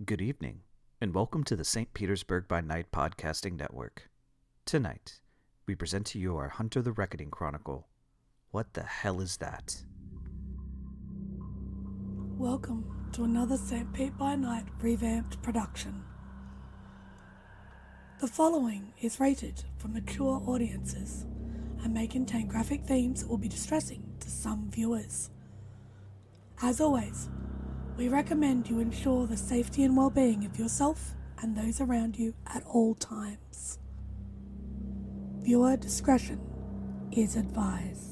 Good evening, and welcome to the St. Petersburg by Night podcasting network. Tonight, we present to you our Hunter the Reckoning Chronicle. What the hell is that? Welcome to another St. Pete by Night revamped production. The following is rated for mature audiences and may contain graphic themes that will be distressing to some viewers. As always, we recommend you ensure the safety and well-being of yourself and those around you at all times. Viewer discretion is advised.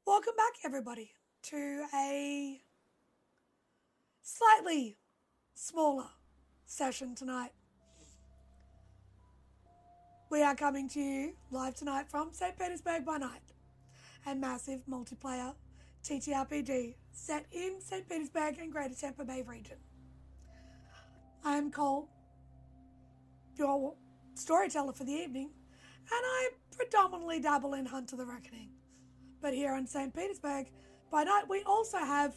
Welcome back, everybody, to a slightly smaller session tonight. We are coming to you live tonight from St. Petersburg by Night, a massive multiplayer TTRPG set in St. Petersburg and Greater Tampa Bay region. I am Cole, your storyteller for the evening, and I predominantly dabble in Hunter the Reckoning. But here in St. Petersburg by Night, we also have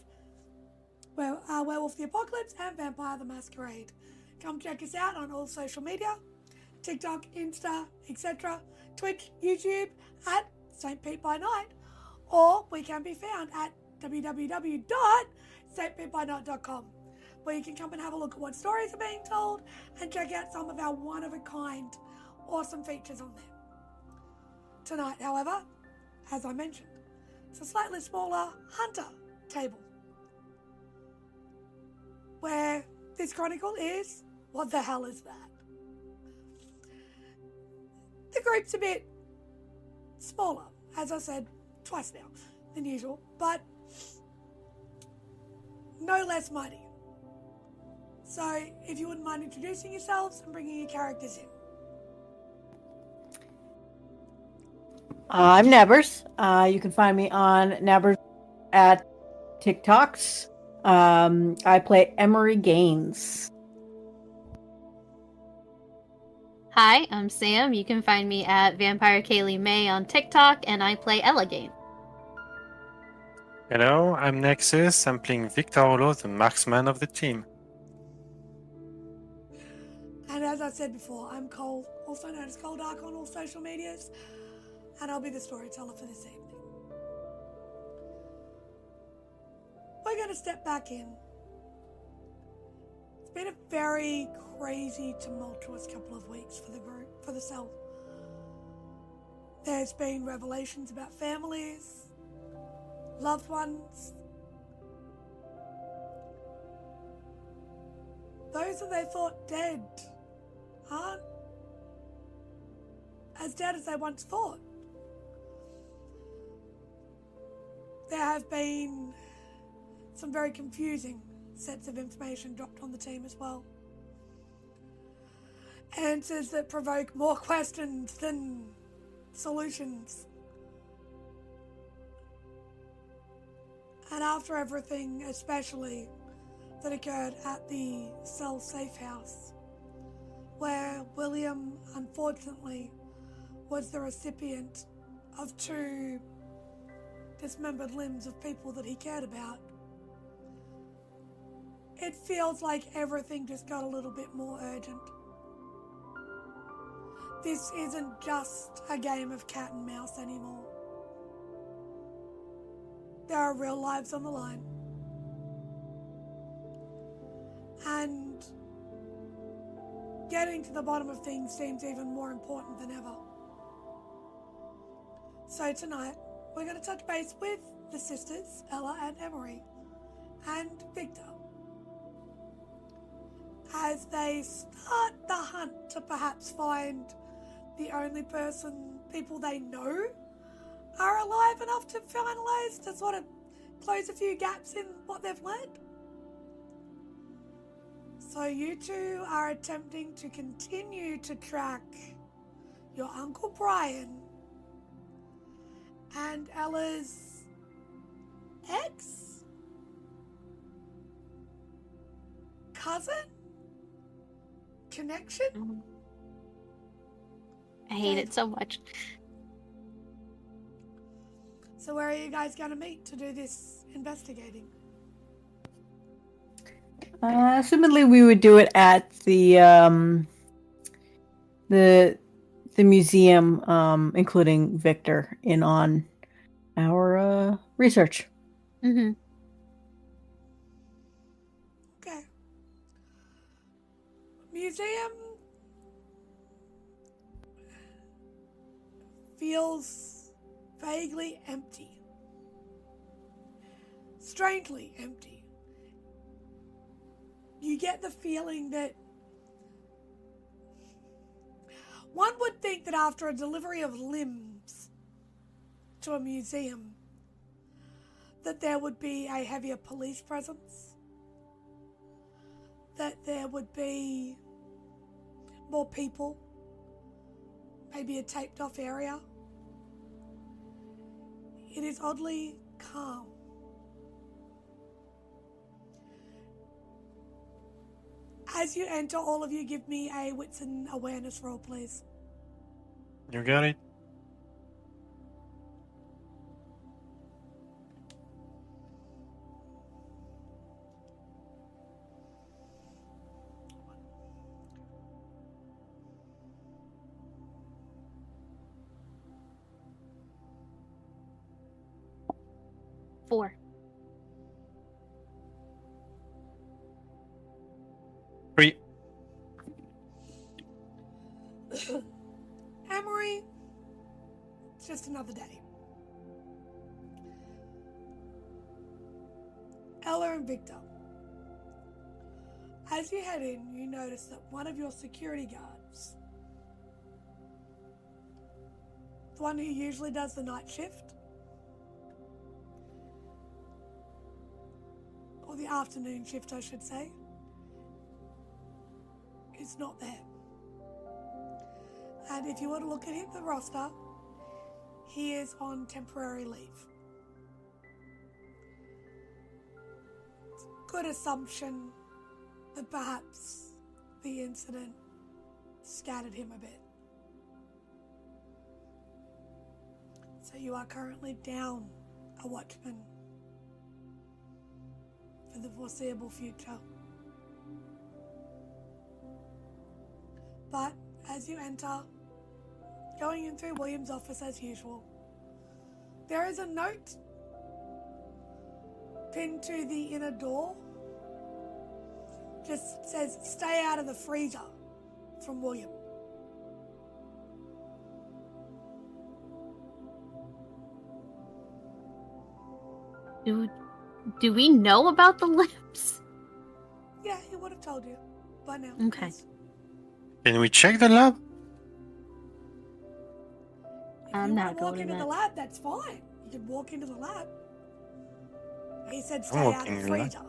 Werewolf the Apocalypse and Vampire the Masquerade. Come check us out on all social media, TikTok, Insta, etc., Twitch, YouTube, at St. Pete by Night, or we can be found at www.stpetebynight.com, where you can come and have a look at what stories are being told and check out some of our one-of-a-kind awesome features on there. Tonight, however, as I mentioned, it's a slightly smaller Hunter table, where this chronicle is, what the hell is that? The group's a bit smaller, as I said twice now than usual, but no less mighty. So if you wouldn't mind introducing yourselves and bringing your characters in. I'm Nabbers. You can find me on Nabbers at TikToks. I play Emery Gaines. Hi, I'm Sam. You can find me at Vampire Kaylee May on TikTok, and I play Elegate. Hello, I'm Nexus. I'm playing Victor Olo, the marksman of the team. And as I said before, I'm Cole, also known as Cole Dark on all social medias, and I'll be the storyteller for this evening. We're going to step back in. It's been a very crazy, tumultuous couple of weeks for the group, for the cell. There's been revelations about families, loved ones, those that they thought dead aren't as dead as they once thought. There have been some very confusing sets of information dropped on the team as well. Answers that provoke more questions than solutions. And after everything, especially that occurred at the Cell Safe House, where William, unfortunately, was the recipient of 2 dismembered limbs of people that he cared about, it feels like everything just got a little bit more urgent. This isn't just a game of cat and mouse anymore. There are real lives on the line. And getting to the bottom of things seems even more important than ever. So tonight, we're going to touch base with the sisters, Ella and Emery, and Victor, as they start the hunt to perhaps find the only people they know are alive enough to finalise, to sort of close a few gaps in what they've learned. So you two are attempting to continue to track your Uncle Brian and Ella's ex? Cousin? Connection? I hate it so much. So where are you guys going to meet to do this investigating? Assumedly, we would do it at the museum, including Victor, in on our research. Mm-hmm. Okay. Museum feels vaguely empty. Strangely empty. You get the feeling that one would think that after a delivery of limbs to a museum, that there would be a heavier police presence, that there would be more people, maybe a taped off area. It is oddly calm. As you enter, all of you give me a wits and awareness roll, please. You got it. Four. Three. Emery, it's just another day. Ella and Victor. As you head in, you notice that one of your security guards, the one who usually does the night shift, or the afternoon shift, I should say, is not there. And if you were to look at the roster, he is on temporary leave. Good assumption that perhaps the incident scattered him a bit. So you are currently down a watchman for the foreseeable future. But as you enter, going in through William's office as usual, there is a note pinned to the inner door. Just says, "Stay out of the freezer," from William. Do we know about the limbs? Yeah, he would have told you by now. Okay. Yes. Can we check the lab? If I'm you not want to walk going in into the that. lab, that's fine. You can walk into the lab. He said I'm stay out walking of in the the lab. freezer.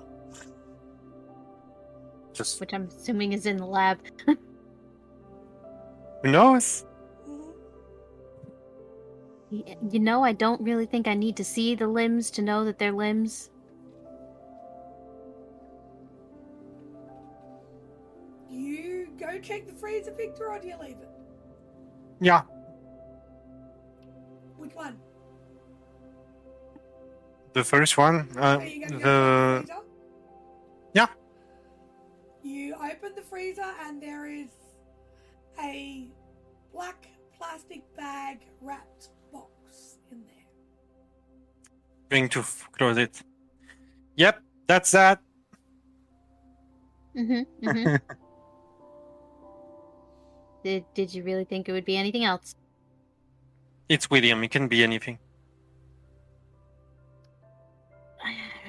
Just Which I'm assuming is in the lab. who knows? Mhm. You know, I don't really think I need to see the limbs to know that they're limbs. You go check the freezer, Victor, or do you leave it? Yeah. Which one? The first one. Are you going to go check the The freezer? yeah. You open the freezer and there is a black plastic bag wrapped box in there. Going to close it. Yep, that's that. Mm-hmm. Mm-hmm. Did you really think it would be anything else? It's William. It can be anything.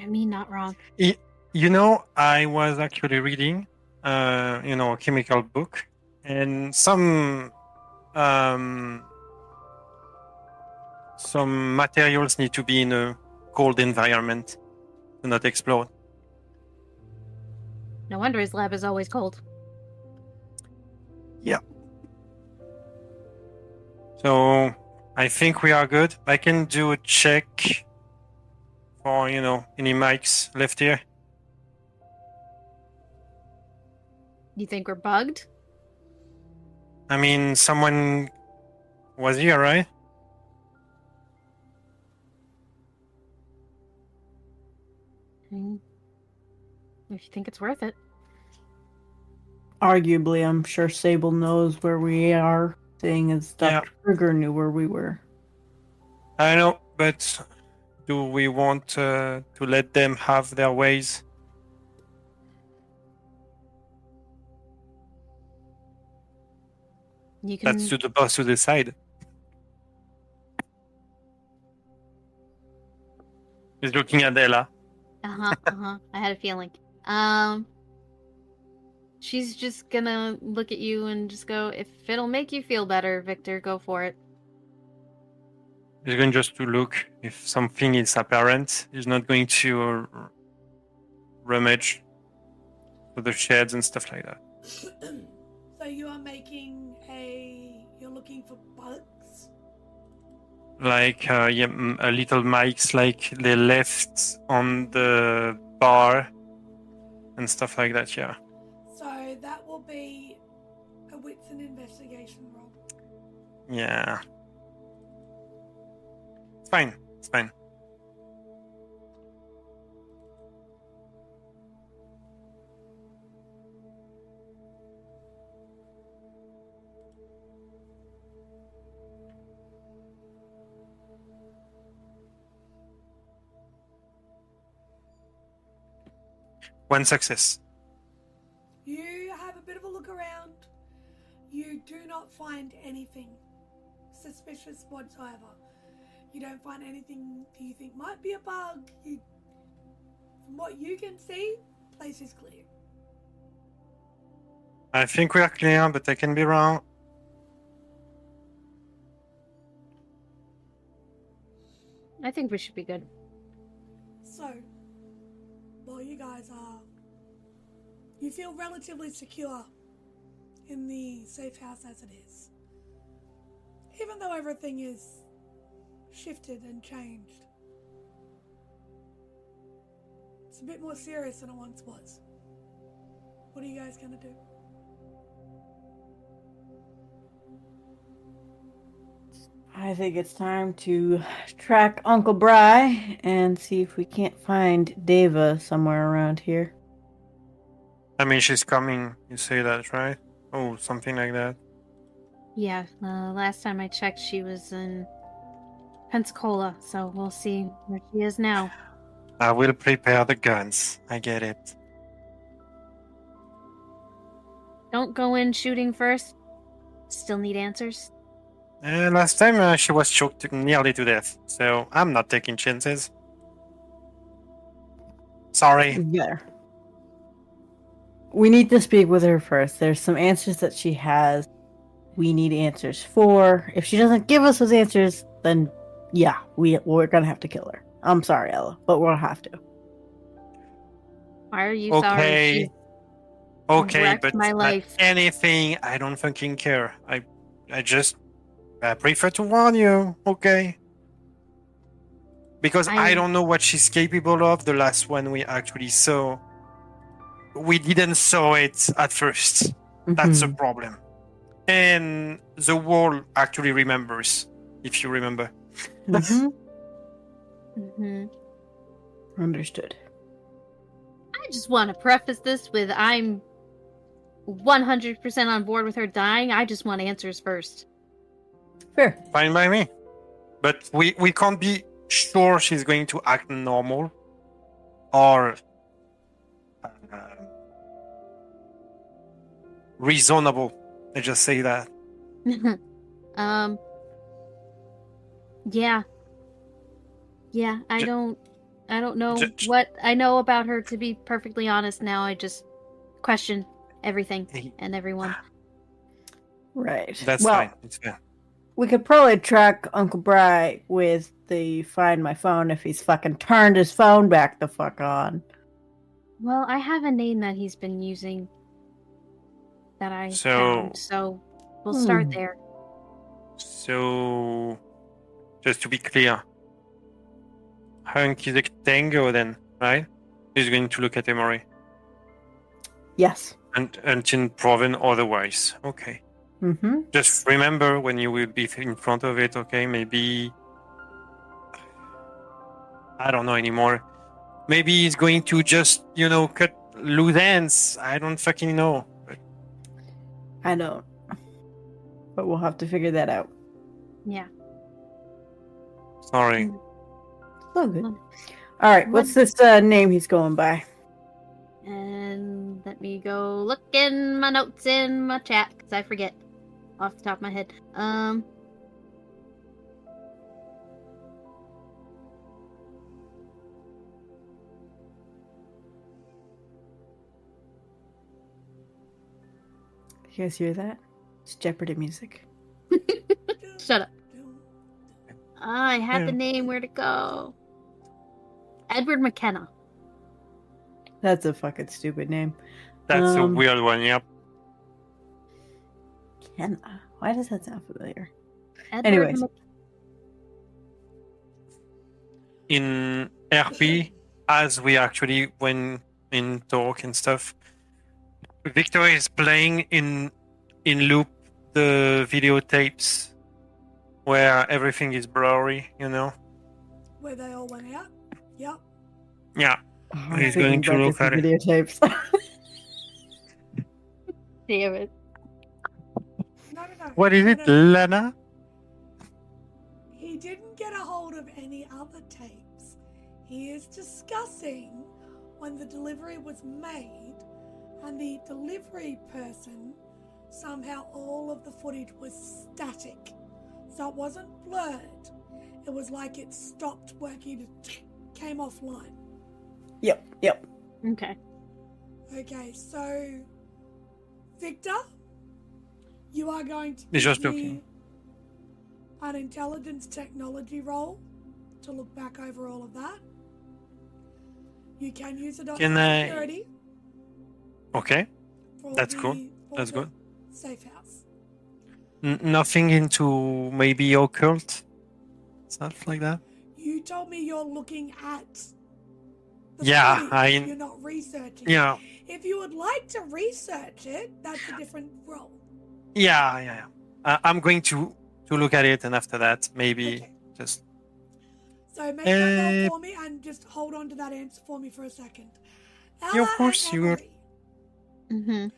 I mean, not wrong. You know, I was actually reading, a chemical book, and some materials need to be in a cold environment to not explode. No wonder his lab is always cold. Yeah. So I think we are good. I can do a check for, any mics left here. You think we're bugged? I mean, someone was here, right? If you think it's worth it. Arguably, I'm sure Sable knows where we are, seeing as Yeah. Dr. Kruger knew where we were. I know, but do we want to let them have their ways? You can. That's to the boss to decide. He's looking at Ella. I had a feeling. She's just gonna look at you and just go, if it'll make you feel better, Victor, go for it. He's going just to look if something is apparent. He's not going to rummage for the sheds and stuff like that. So you are you're looking for bugs? Like a little mics like they left on the bar and stuff like that, yeah. So that will be a wits and investigation roll. Yeah. It's fine. It's fine. One success. You have a bit of a look around. You do not find anything suspicious whatsoever. You don't find anything that you think might be a bug. From what you can see, place is clear. I think we are clear, but I can be wrong. I think we should be good. So, while you guys you feel relatively secure in the safe house as it is. Even though everything is shifted and changed. It's a bit more serious than it once was. What are you guys gonna do? I think it's time to track Uncle Bry and see if we can't find Deva somewhere around here. I mean, she's coming. You say that, right? Oh, something like that. Yeah, last time I checked, she was in Pensacola, so we'll see where she is now. I will prepare the guns. I get it. Don't go in shooting first. Still need answers. Last time she was choked nearly to death, so I'm not taking chances. Sorry. There. we need to speak with her first. There's some answers that she has. We need answers for. If she doesn't give us those answers, then yeah, we're gonna have to kill her. I'm sorry, Ella, but we'll have to. Why are you sorry? Okay. She Okay, wrecked but my life. anything, I don't fucking care. I just prefer to warn you, okay? Because I don't know what she's capable of. The last one we actually saw, we didn't saw it at first. That's the Mhm. problem. And the wall actually remembers, if you remember. Mhm. hmm Understood. I just want to preface this with I'm 100% on board with her dying. I just want answers first. Fair. Fine by me. But we can't be sure she's going to act normal or reasonable. I just say that. Yeah. Yeah, I Ju- don't know ju- what I know about her, to be perfectly honest. Now I just question everything and everyone. Right. That's well, fine. It's fine. we could probably track Uncle Bry with the Find My Phone if he's fucking turned his phone back the fuck on. Well, I have a name that he's been using that I found, so we'll start there. So, just to be clear, Hunk is a tango then, right? He's going to look at Emory. Yes. And until proven otherwise. Okay. Mm-hmm. Just remember when you will be in front of it, okay? Maybe... I don't know anymore. Maybe he's going to just, cut loose ends. I don't fucking know. But... I don't. But we'll have to figure that out. Yeah. Sorry. So good. All right, what's this name he's going by? And let me go look in my notes in my chat, because I forget off the top of my head. You guys hear that? It's Jeopardy music. Shut up. I had the name. Where'd it go? Edward McKenna. That's a fucking stupid name. That's a weird one, yep. McKenna. Why does that sound familiar? Anyways. In RP, as we actually went in talk and stuff, Victor is playing in loop the videotapes where everything is blurry, Where they all went out? Yep. Yeah. Oh, He's going to look at it. Videotapes. Damn it. No. What is it, Lana? He didn't get a hold of any other tapes. He is discussing when the delivery was made and the delivery person, somehow all of the footage was static. So it wasn't blurred. It was like it stopped working, it came offline. Yep. Okay. Okay, so Victor, you are going to He's just give looking. me an intelligence technology roll to look back over all of that. You can use it on Can I- security. Okay, for that's the- cool. for That's the good. Safe house. Nothing into maybe occult stuff like that. You told me you're looking at the Yeah, footage, you're not researching it. Yeah, If you would like to research it, that's a different role. yeah. I'm going to look at it, and after that, maybe Okay. just So make that roll for me and just hold on to that answer for me for a second. Ella of course, and you are- Emily, Mm-hmm.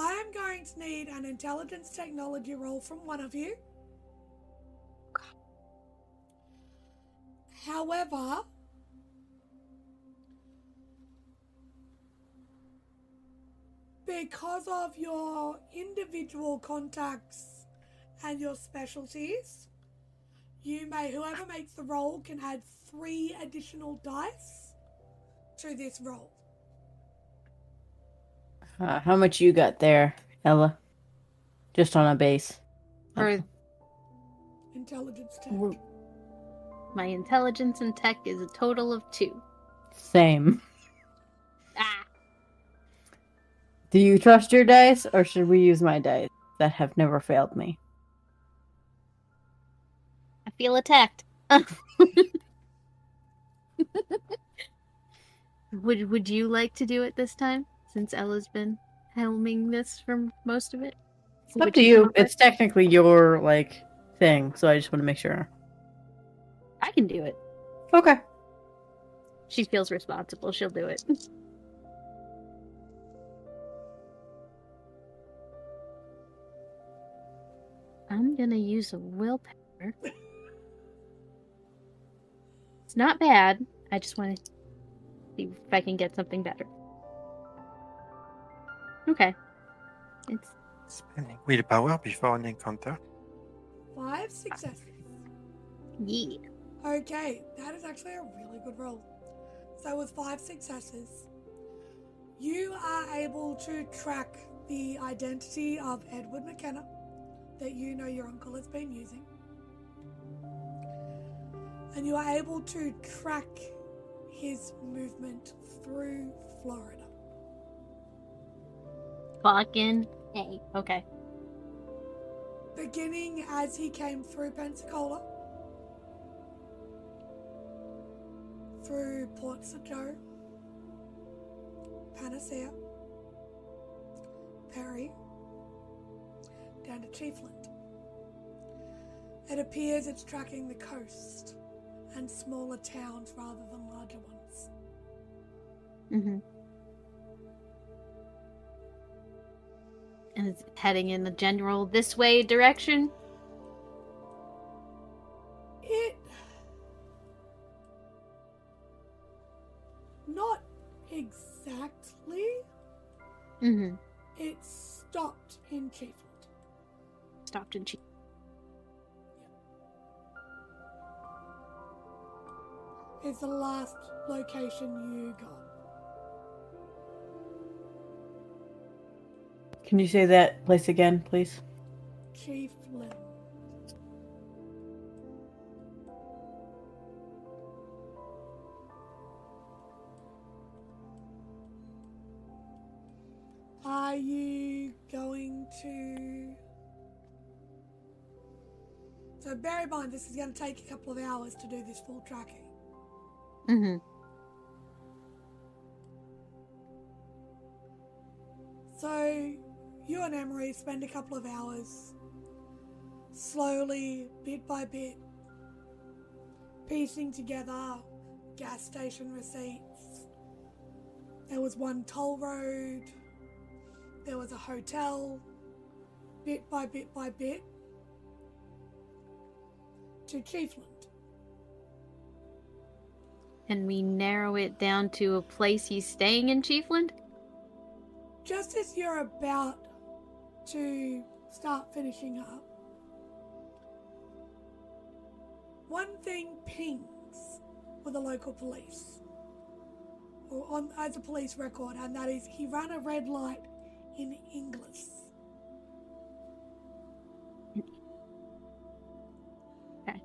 I am going to need an intelligence technology roll from one of you. However, because of your individual contacts and your specialties, whoever makes the roll can add 3 additional dice to this roll. How much you got there, Ella? Just on a base. For Intelligence tech. We're- my intelligence and tech is a total of 2. Same. Ah! Do you trust your dice, or should we use my dice that have never failed me? I feel attacked. Would you like to do it this time, since Ella's been helming this for most of it? It's up Would to come you. up It's technically your thing, so I just want to make sure. I can do it. Okay. She feels responsible. She'll do it. I'm gonna use a willpower. It's not bad. I just want to see if I can get something better. Okay. It's Spending willpower before an encounter. 5 successes. yeah. Okay, that is actually a really good roll. So with 5 successes, you are able to track the identity of Edward McKenna that you know your uncle has been using. And you are able to track his movement through Florida. Fucking A. Okay. Beginning as he came through Pensacola, through Port St. Joe, Panacea, Perry, down to Chiefland. It appears it's tracking the coast and smaller towns rather than larger ones. Mm-hmm. And it's heading in the general this way direction? It... Not exactly. Mm-hmm. It stopped in Chiefland. Stopped in Chief. It's the last location you got. Can you say that place again, please? Chiefland. Are you going to... So bear in mind, this is going to take a couple of hours to do this full tracking. Mm-hmm. So you and Emery spend a couple of hours slowly, bit by bit, piecing together gas station receipts. There was one toll road. There was a hotel. Bit by bit by bit. To Chiefland. Can we narrow it down to a place he's staying in Chiefland? Just as you're about to start finishing up, one thing pings with the local police, or on as a police record, and that is he ran a red light in Inglis. Okay.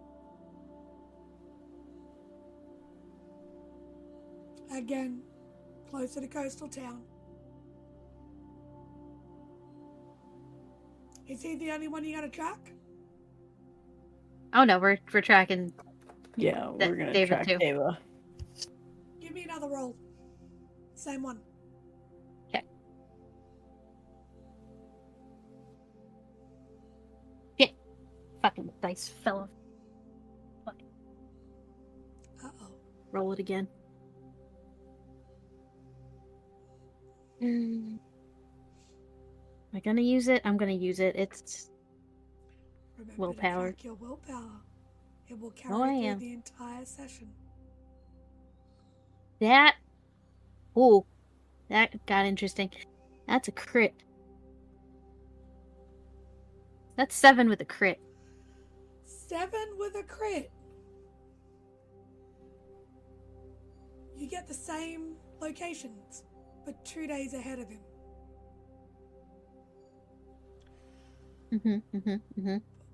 Again, closer to coastal town. Is he the only one you gotta track? Oh no, we're tracking. Yeah, That we're gonna David track too. Deva. Give me another roll. Same one. Okay. Shit. Fucking dice fell off. Fuck. Uh-oh. Roll it again. Am I gonna use it? I'm gonna use it. It's Remember Willpower. to track your willpower. It will carry Oh, I through am. the entire session. that. Ooh, that got interesting. That's a crit. That's 7 with a crit. 7 with a crit. You get the same locations, but 2 days ahead of him.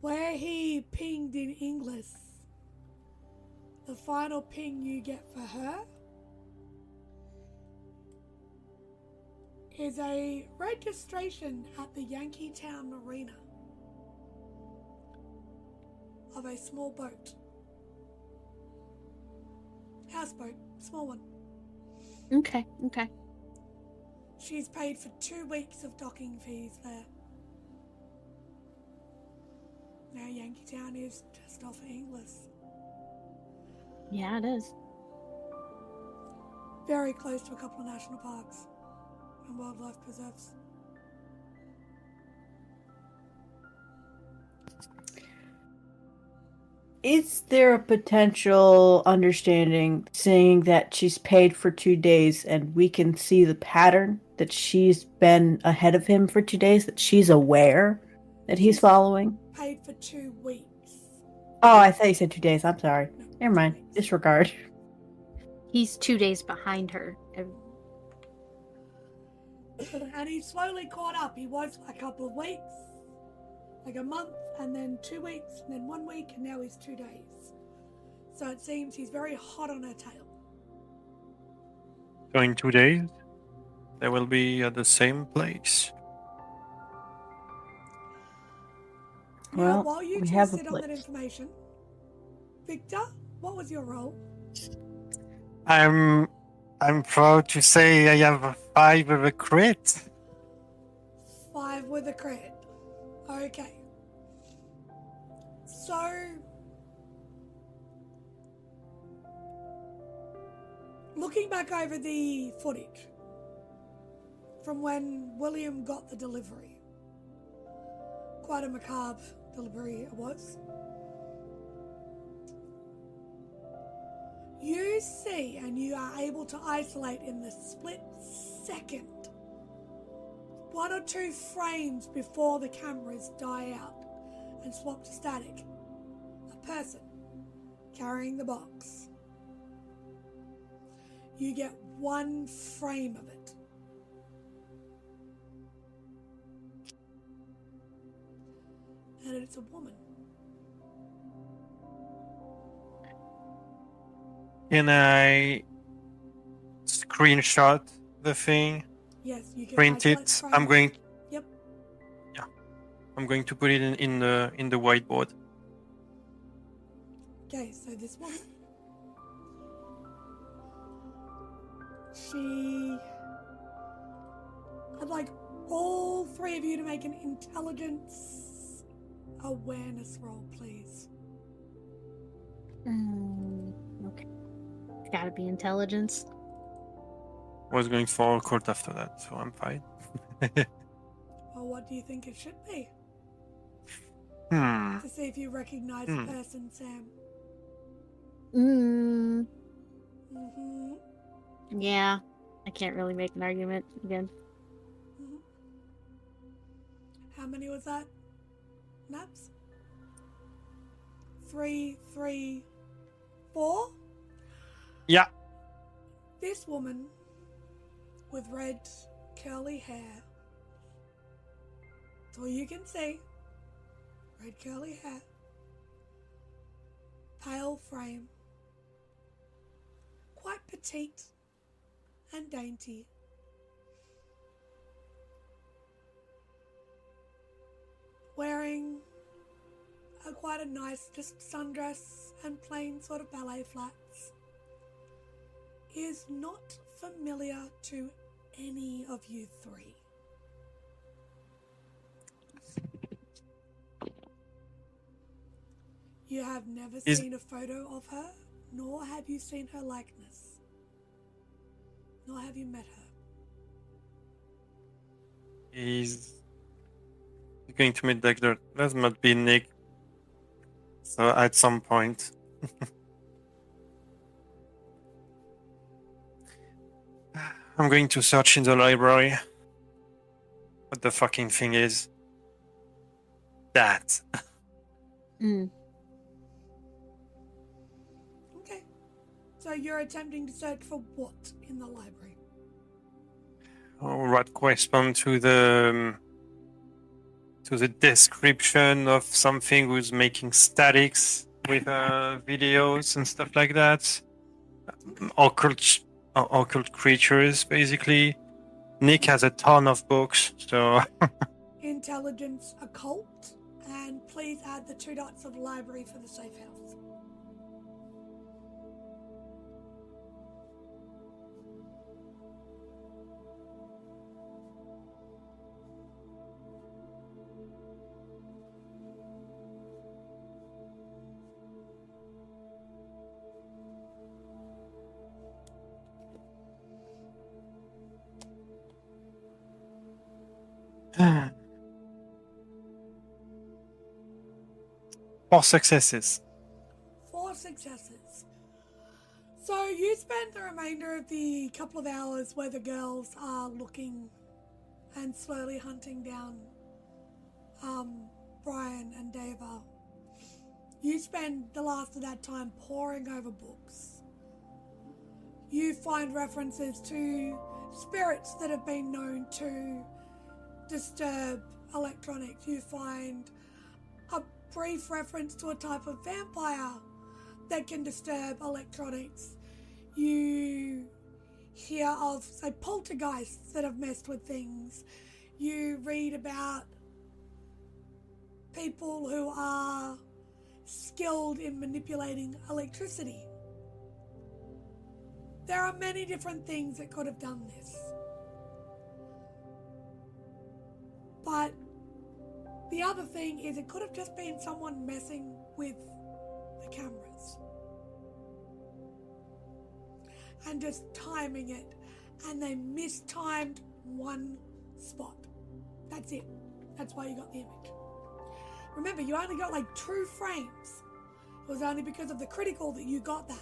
Where he pinged in English, the final ping you get for her is a registration at the Yankeetown Arena of a small boat. Houseboat, small one. Okay. She's paid for 2 weeks of docking fees there. Now Yankeetown is just off of Inglis. Yeah, it is. Very close to a couple of national parks and wildlife preserves. Is there a potential understanding saying that she's paid for 2 days and we can see the pattern that she's been ahead of him for 2 days, that she's aware that he's following? Paid for 2 weeks. Oh, I thought you said 2 days. I'm sorry. No, Never 2 mind. weeks. Disregard. He's 2 days behind her. And he slowly caught up. He was a couple of weeks, like a month, and then 2 weeks, and then 1 week, and now he's 2 days. So it seems he's very hot on her tail. So in 2 days, they will be at the same place. Now, Well, while you we two have a sit on that place. information, Victor, what was your role? I'm proud to say I have a 5 with a crit. 5 with a crit. Okay. So, looking back over the footage from when William got the delivery, quite a macabre delivery it was. You see, and you are able to isolate in the split second, 1 or 2 frames before the cameras die out and swap to static, a person carrying the box. You get 1 frame of it. And it's a woman. Can I screenshot the thing, Yes, you can print isolate it? frames. I'm going. Yep. Yeah, I'm going to put it in the whiteboard. Okay, so this woman, I'd like all 3 of you to make an intelligence awareness roll, please. Okay. It's gotta be intelligence. I was going for a court after that, so I'm fine. Well, what do you think it should be? Hmm. To see if you recognize the person, Sam. Mm-hmm. Yeah. I can't really make an argument again. Mm-hmm. How many was that? Naps? 3, 3, 4? Yeah. This woman with red curly hair. That's all you can see. Red curly hair. Pale frame. Quite petite and dainty. Wearing quite a nice just sundress and plain sort of ballet flats. Is not familiar to any of you 3. You have never seen a photo of her, nor have you seen her likeness, nor have you met her. He's going to meet Dexter. That might be Nick. So at some point. I'm going to search in the library. What the fucking thing is that? Okay. So you're attempting to search for what in the library? Or what correspond to to the description of something who's making statics with videos and stuff like that. Occult creatures, basically. Nick has a ton of books, so Intelligence occult, and please add the 2 dots of library for the safe house. more successes. 4 successes. So you spend the remainder of the couple of hours where the girls are looking and slowly hunting down Brian and Deva. You spend the last of that time poring over books. You find references to spirits that have been known to disturb electronics. You find a brief reference to a type of vampire that can disturb electronics. You hear of, say, poltergeists that have messed with things. You read about people who are skilled in manipulating electricity. There are many different things that could have done this. But the other thing is it could have just been someone messing with the cameras and just timing it, and they mistimed one spot. That's it. That's why you got the image. Remember, you only got like 2 frames. It was only because of the critical that you got that.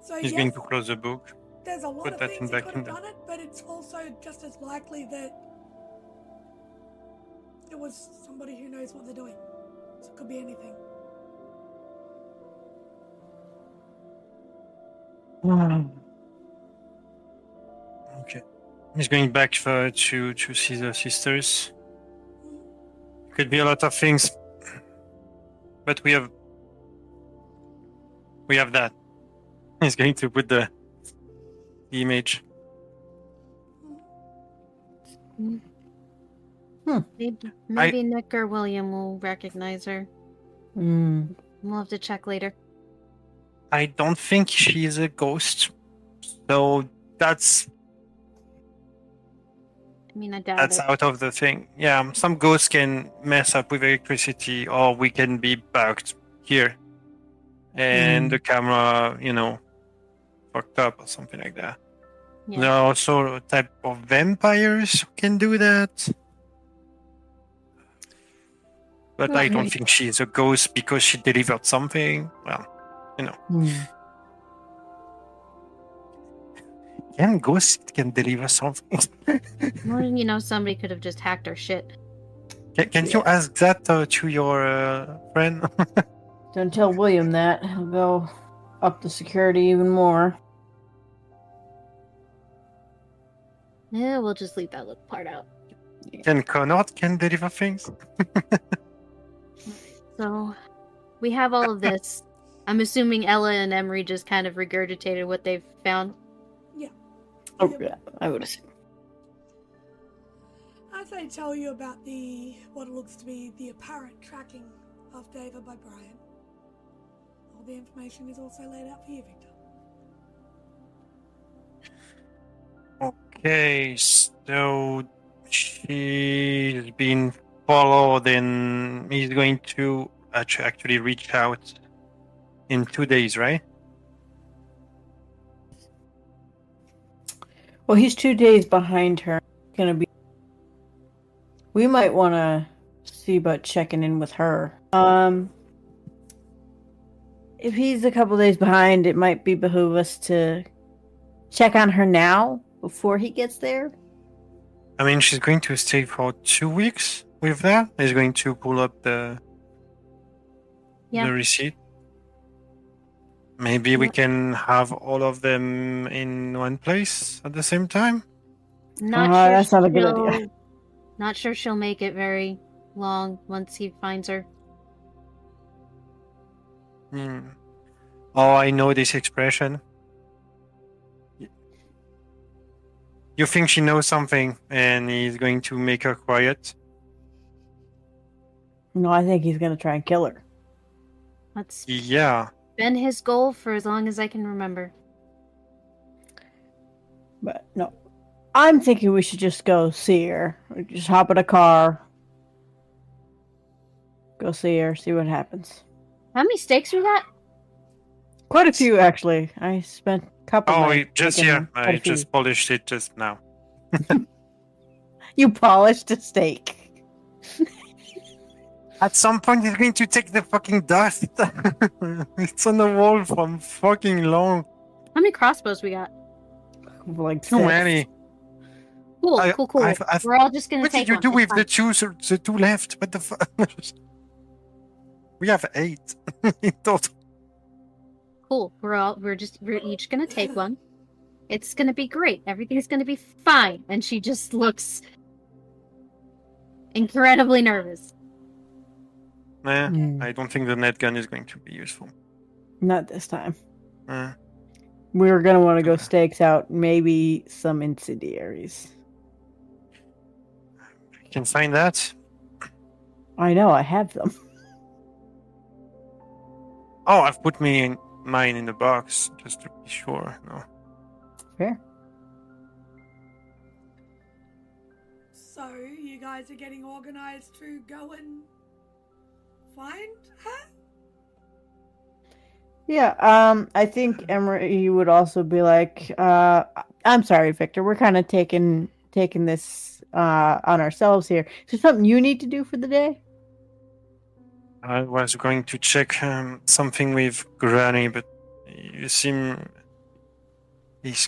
So He's yes, going to close the book. there's a lot put of that things in that back could in have the- done it, but it's also just as likely that it was somebody who knows what they're doing. So it could be anything. Okay. He's going back to see the sisters. Could be a lot of things, but we have that. He's going to put the image. Maybe Nick or William will recognize her. Mm. We'll have to check later. I don't think she's a ghost, so that's I mean, I doubt that's it. out of the thing. Yeah, some ghosts can mess up with electricity, or we can be bugged here, and the camera, fucked up or something like that. Yeah. There are also a type of vampires who can do that. But I don't Right. think she is a ghost because she delivered something. Well, Mm. can ghosts can deliver something? Well, somebody could have just hacked our shit. Can you ask that to your friend? Don't tell William that. He'll go up the security even more. Yeah, we'll just leave that little part out. Can Connor deliver things? So, we have all of this. I'm assuming Ella and Emery just kind of regurgitated what they've found. Oh, yeah, I would assume. As I tell you about what looks to be the apparent tracking of Deva by Brian, all the information is also laid out for you, Victor. Okay, so she's been followed and he's going to actually reach out in 2 days, right? Well, he's 2 days behind her. Gonna be. We might want to see about checking in with her. If he's a couple days behind, it might behoove us to check on her now before he gets there. I mean, she's going to stay for 2 weeks with that. He's going to pull up the Yeah. receipt. Maybe we What? can have all of them in one place at the same time? Not sure That's not a good idea. she'll- Not sure she'll make it very long once he finds her. Oh, I know this expression. You think she knows something and he's going to make her quiet? No, I think he's gonna try and kill her. That's Yeah. been his goal for as long as I can remember. But no, I'm thinking we should just go see her. We just hop in a car, go see her, see what happens. How many steaks we got? Quite a few, actually. I spent a couple. Oh, nights just making yeah. them. Quite I a few. just polished it just now. You polished a steak. At some point, he's going to take the fucking dust. It's on the wall from fucking long. How many crossbows we got? Like Too 6. many. Cool, I- cool. I've- We're all just gonna What take did you one. do It's with fine. the two left? What the fuck? We have 8 in total. Cool. We're each gonna take one. It's gonna be great. Everything's gonna be fine. And she just looks incredibly nervous. Nah, Hmm. I don't think the net gun is going to be useful. Not this time. Uh, We were gonna want to go stakes out, maybe some incendiaries. you can find that. I know, I have them. Oh, I've put mine in the box just to be sure. No. Fair. So you guys are getting organized to go and find her? Yeah, I think Emery would also be like, I'm sorry, Victor, we're kind of taking this on ourselves here. Is there something you need to do for the day? I was going to check something with Granny, but you seem he's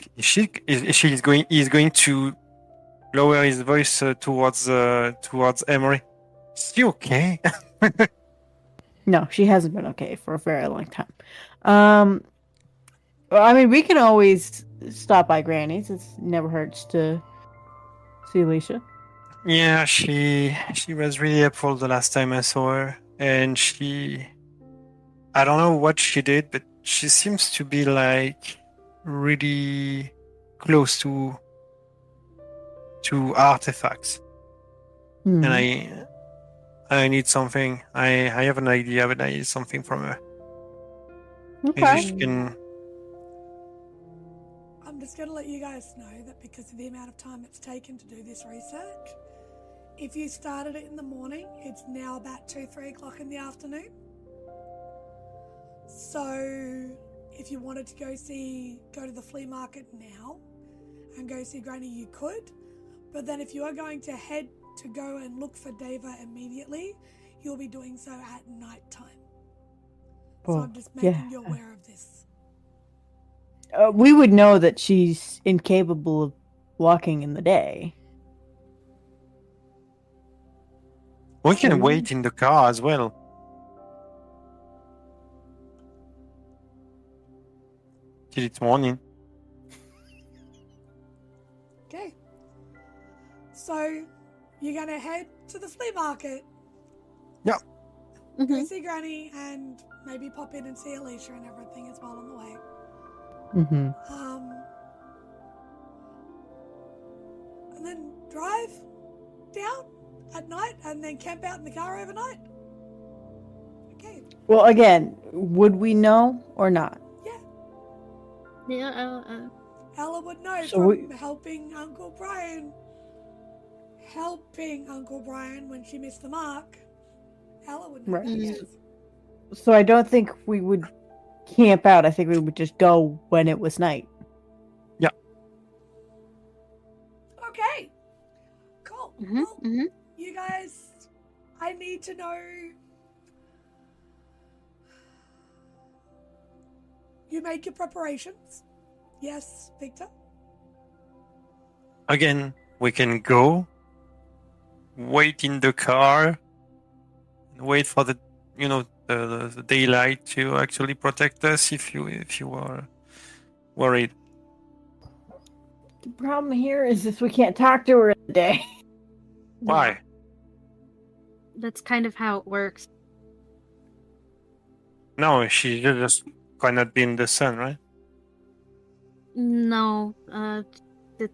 going to lower his voice towards Emery. Is she okay? No, she hasn't been okay for a very long time. Well, I mean, we can always stop by Granny's. It never hurts to see Alicia. Yeah, she was really helpful the last time I saw her, and I don't know what she did, but she seems to be like really close to artifacts. Hmm. And I need something. I have an idea, but I need something from her. Maybe Okay. she can. I'm just going to let you guys know that because of the amount of time it's taken to do this research, if you started it in the morning, it's now about 2-3 o'clock in the afternoon. So if you wanted to go to the flea market now and go see Granny, you could. But then if you are going to head to go and look for Deva immediately, you'll be doing so at night time. So Oh, I'm just making yeah. you aware of this. We would know that she's incapable of walking in the day. We can wait in the car as well. Till it's morning. Okay. So you're going to head to the flea market, go Mhm. see Granny, and maybe pop in and see Alicia and everything as well on the way. Mm-hmm. And then drive down at night and then camp out in the car overnight. Okay. Well, again, would we know or not? Yeah. Yeah. Ella would know So from helping Uncle Brian when she missed the mark. Ella would know. Right. that, yes. So I don't think we would camp out. I think we would just go when it was night. Okay. Cool. Mhm. Well, Mhm. you guys, I need to know. You make your preparations. Yes, Victor? Again, we can go, wait in the car, and wait for the the daylight to actually protect us if you are worried. The problem here is we can't talk to her in the day. Why? Yeah, that's kind of how it works. No, she just cannot be in the sun, right? No, the,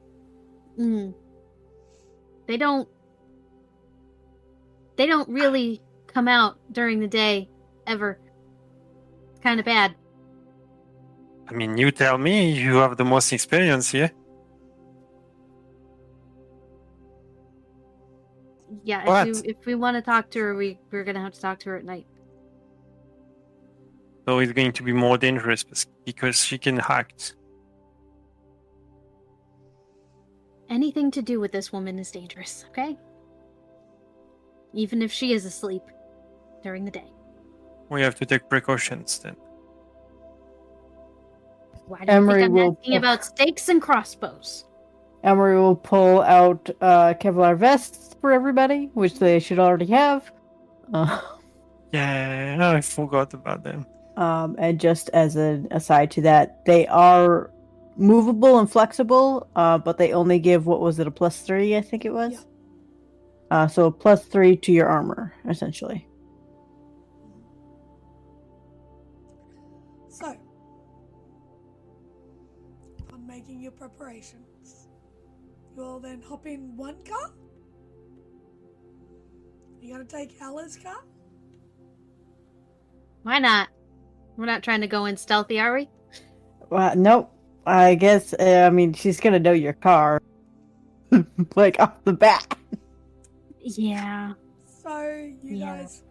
they don't really come out during the day ever. It's kind of bad. I mean, you tell me, you have the most experience here. Yeah, What? if we want to talk to her, we're gonna have to talk to her at night. So it's going to be more dangerous because she can act. Anything to do with this woman is dangerous, okay? Even if she is asleep during the day. We have to take precautions then. Why do you Emery think I'm will asking about stakes and crossbows? Emery will pull out Kevlar vests for everybody, which they should already have. Yeah, I forgot about them. And just as an aside to that, they are movable and flexible, but they only give, what was it, a +3, I think it was? So a +3 to your armor, essentially. So, upon making your preparations, you'll then hop in one car. You're going to take Ella's car. Why not? We're not trying to go in stealthy, are we? Nope. I guess, I mean, she's gonna know your car. Like, off the bat. Yeah. So, you Yeah. guys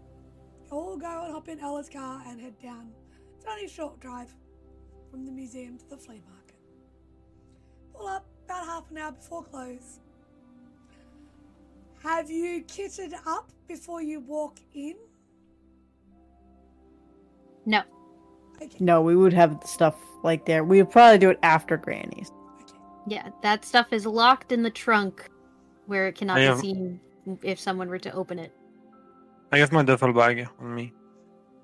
all go and hop in Ella's car and head down. It's only a short drive from the museum to the flea market. Pull up about half an hour before close. Have you kitted up before you walk in? No. Okay. No, we would have stuff like there. We would probably do it after Granny's. Okay. Yeah, that stuff is locked in the trunk where it cannot I be have- seen if someone were to open it. I have my duffel bag on me.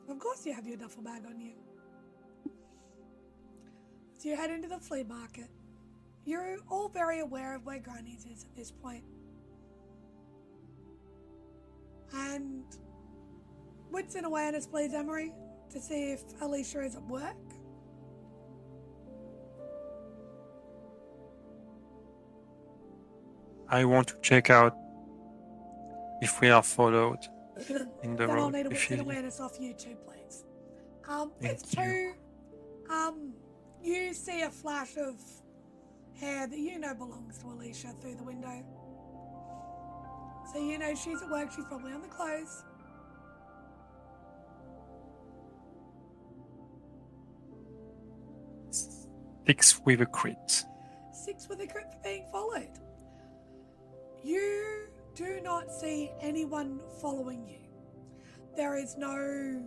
Of course you have your duffel bag on you. So you head into the flea market. You're all very aware of where Granny's is at this point. And wits and awareness, please, Emery, to see if Alicia is at work. I want to check out if we are followed in the Then I'll road. need a If wits and she- awareness off you too, please. Thank It's two. You see a flash of hair that you know belongs to Alicia through the window. So you know she's at work, she's probably on the clothes. Six with a crit. 6 with a crit for being followed. You do not see anyone following you. There is no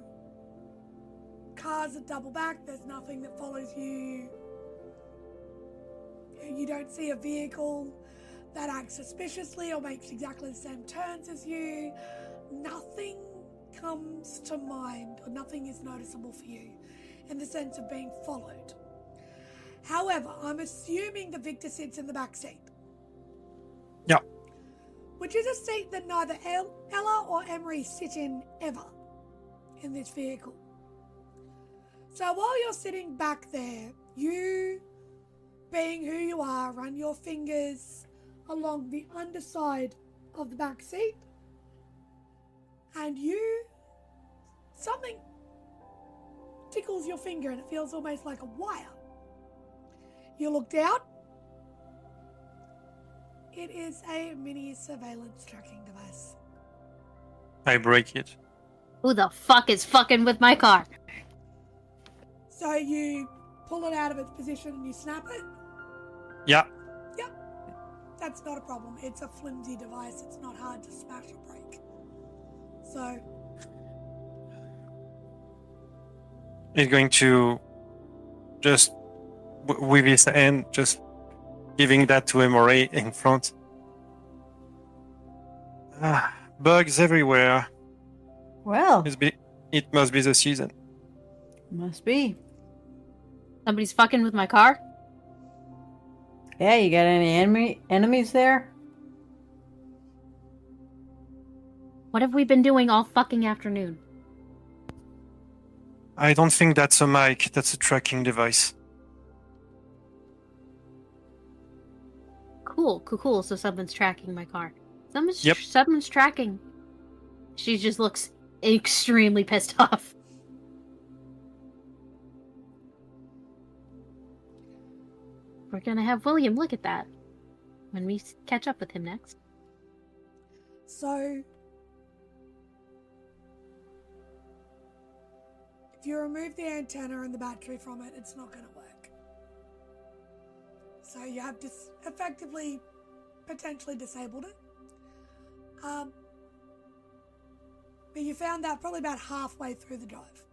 cars that double back, there's nothing that follows you. You don't see a vehicle that acts suspiciously or makes exactly the same turns as you. Nothing comes to mind, or nothing is noticeable for you in the sense of being followed. However, I'm assuming that Victor sits in the back seat. Yeah. Which is a seat that neither Ella or Emery sit in ever in this vehicle. So while you're sitting back there, you, being who you are, run your fingers along the underside of the back seat, and something tickles your finger and it feels almost like a wire. You look down. It is a mini surveillance tracking device. I break it. Who the fuck is fucking with my car? So you pull it out of its position and you snap it. Yeah. That's not a problem. It's a flimsy device. It's not hard to smash or break. So He's going to just with his hand, just giving that to Emory in front. Bugs everywhere. Well, It must be the season. Must be. Somebody's fucking with my car? Yeah, you got any enemies there? What have we been doing all fucking afternoon? I don't think that's a mic. That's a tracking device. Cool. So someone's tracking my car. Yep. Someone's tracking. She just looks extremely pissed off. We're gonna have William look at that when we catch up with him next. So, if you remove the antenna and the battery from it, it's not going to work. So you have effectively, potentially disabled it. But you found that probably about halfway through the drive.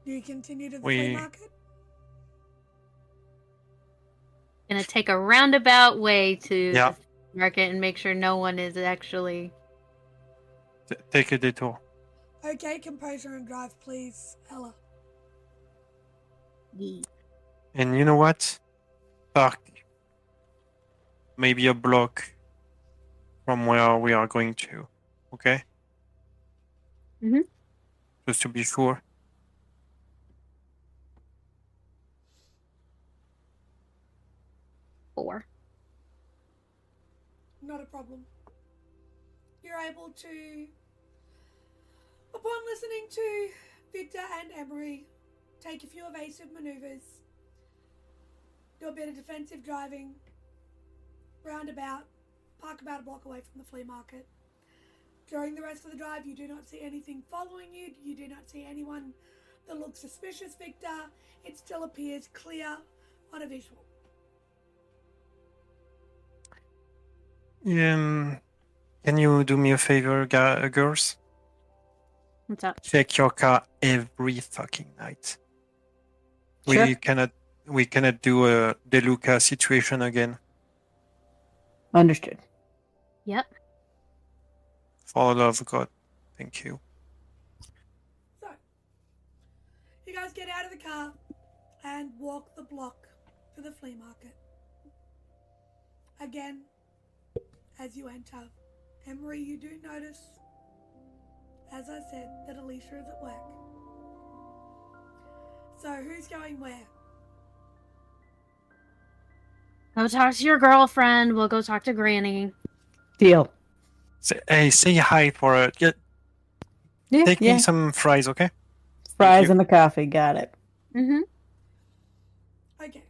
Do you continue to the flea market? Gonna take a roundabout way to Yeah. the market and make sure no one is actually. Take a detour. Okay, composure and drive, please, Ella. And you know what? Park maybe a block from where we are going to. Okay? Mhm. Just to be sure. Four. Not a problem. You're able to, upon listening to Victor and Emery, take a few evasive maneuvers, do a bit of defensive driving, roundabout, park about a block away from the flea market. During the rest of the drive, you do not see anything following you. You do not see anyone that looks suspicious, Victor. It still appears clear on a visual. Can you do me a favor, girls? What's up? Check your car every fucking night. Sure. We cannot do a DeLuca situation again. Understood. Yep. For the love of God, thank you. So, you guys get out of the car and walk the block to the flea market. Again, as you enter, Emery, you do notice, as I said, that Alicia is at work. So, who's going where? Go talk to your girlfriend. We'll go talk to Granny. Deal. Say hi for a. Yeah, Take yeah. me some fries, okay? Fries you. and a coffee. Got it. Mm-hmm. Okay.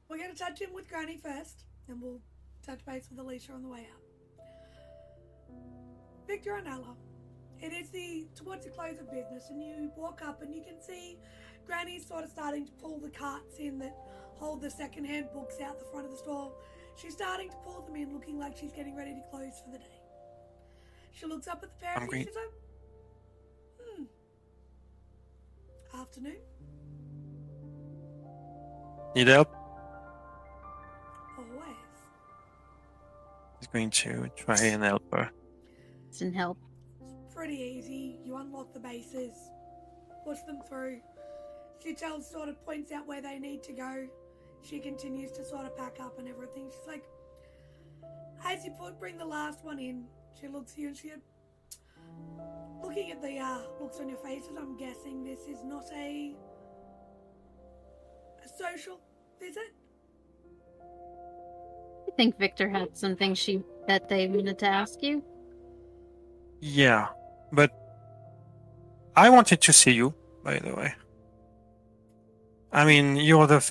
We're going to touch in with Granny first, and we'll touch base with Alicia on the way out. Victor and Ella, it is towards the close of business, and you walk up and you can see Granny's sort of starting to pull the carts in that hold the second-hand books out the front of the store. She's starting to pull them in, looking like she's getting ready to close for the day. She looks up at the pair of you. She's like, afternoon. Need help? Always. He's going to try and help her. Didn't help. It's pretty easy. You unlock the bases, push them through. She sort of points out where they need to go. She continues to sort of pack up and everything. She's like, as you bring the last one in, she looks at you and looking at the looks on your faces, I'm guessing this is not a social visit? I think Victor had something that they wanted to ask you. Yeah, but I wanted to see you, by the way. I mean, you're the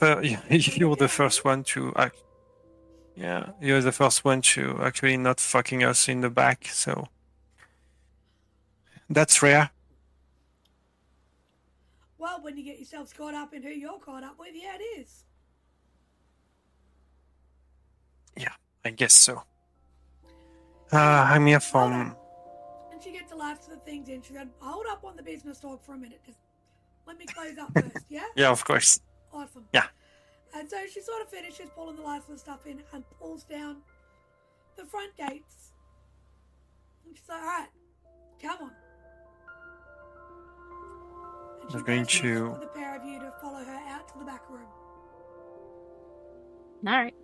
first one to act. Yeah, you're the first one to actually not fucking us in the back, so that's rare. Well, when you get yourselves caught up in who you're caught up with, yeah, it is. Yeah, I guess so. I'm here from. And she gets the last of the things in. She goes, hold up on the business talk for a minute. Just let me close up first, yeah? Yeah, of course. Awesome. Yeah. And so she sort of finishes pulling the last of the stuff in and pulls down the front gates. And she's like, alright, come on. And she I'm going gestures to- for the pair of you to follow her out to the back room. All right.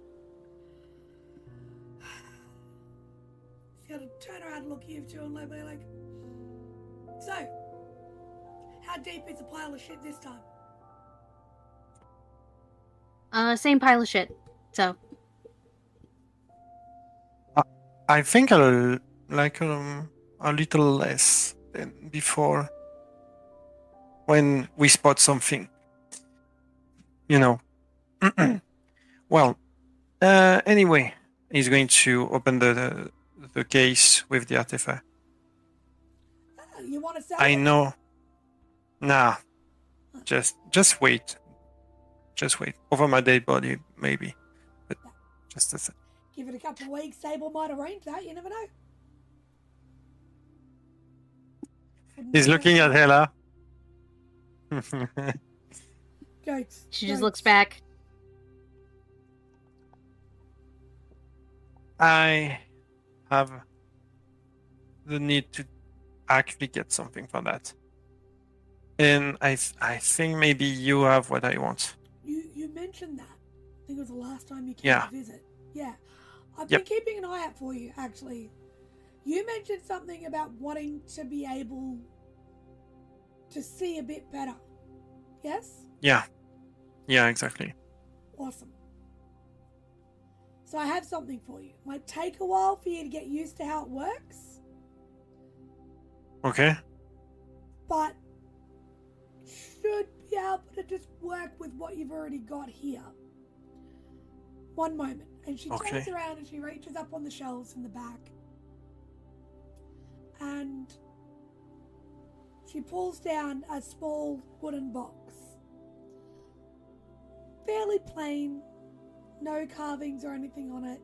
She's gonna turn around and look at you two and be like, so, how deep is the pile of shit this time? Same pile of shit. So, I think a little less than before when we spot something. You know. Well, anyway, he's going to open the case with the artifact. You want to sell I it? know. Nah. Just wait. Just wait. Over my dead body, maybe. But just a sec. Give it a couple of weeks, Sable might arrange that, you never know. He's looking at Hela. Jokes. she just jokes. looks back. I have the need to actually get something for that. And I think maybe you have what I want. You mentioned that. I think it was the last time you came Yeah. to visit. Yeah. I've Yep. been keeping an eye out for you, actually. You mentioned something about wanting to be able to see a bit better. Yes? Yeah. Yeah, exactly. Awesome. So I have something for you. Might take a while for you to get used to how it works, Okay. but should be able to just work with what you've already got here. One moment. And she Okay. turns around and she reaches up on the shelves in the back. And she pulls down a small wooden box. Fairly plain. No carvings or anything on it.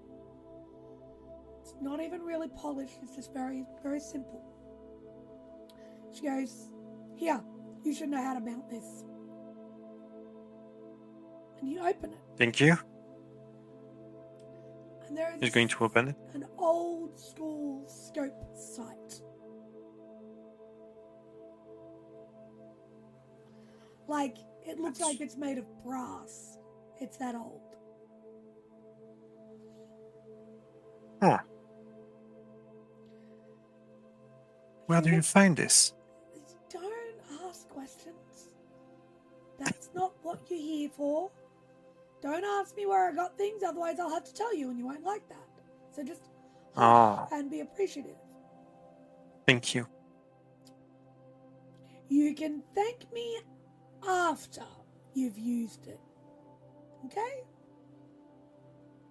It's not even really polished. It's just very, very simple. She goes, here, you should know how to mount this. And you open it. Thank you. And there is He's going to open it. an old school scope sight. Like, it looks like it's made of brass. It's that old. Huh. Where do you find this? Don't ask questions. That's not what you're here for. Don't ask me where I got things, otherwise I'll have to tell you and you won't like that. So just Oh, and be appreciative. thank you. You can thank me after you've used it. Okay?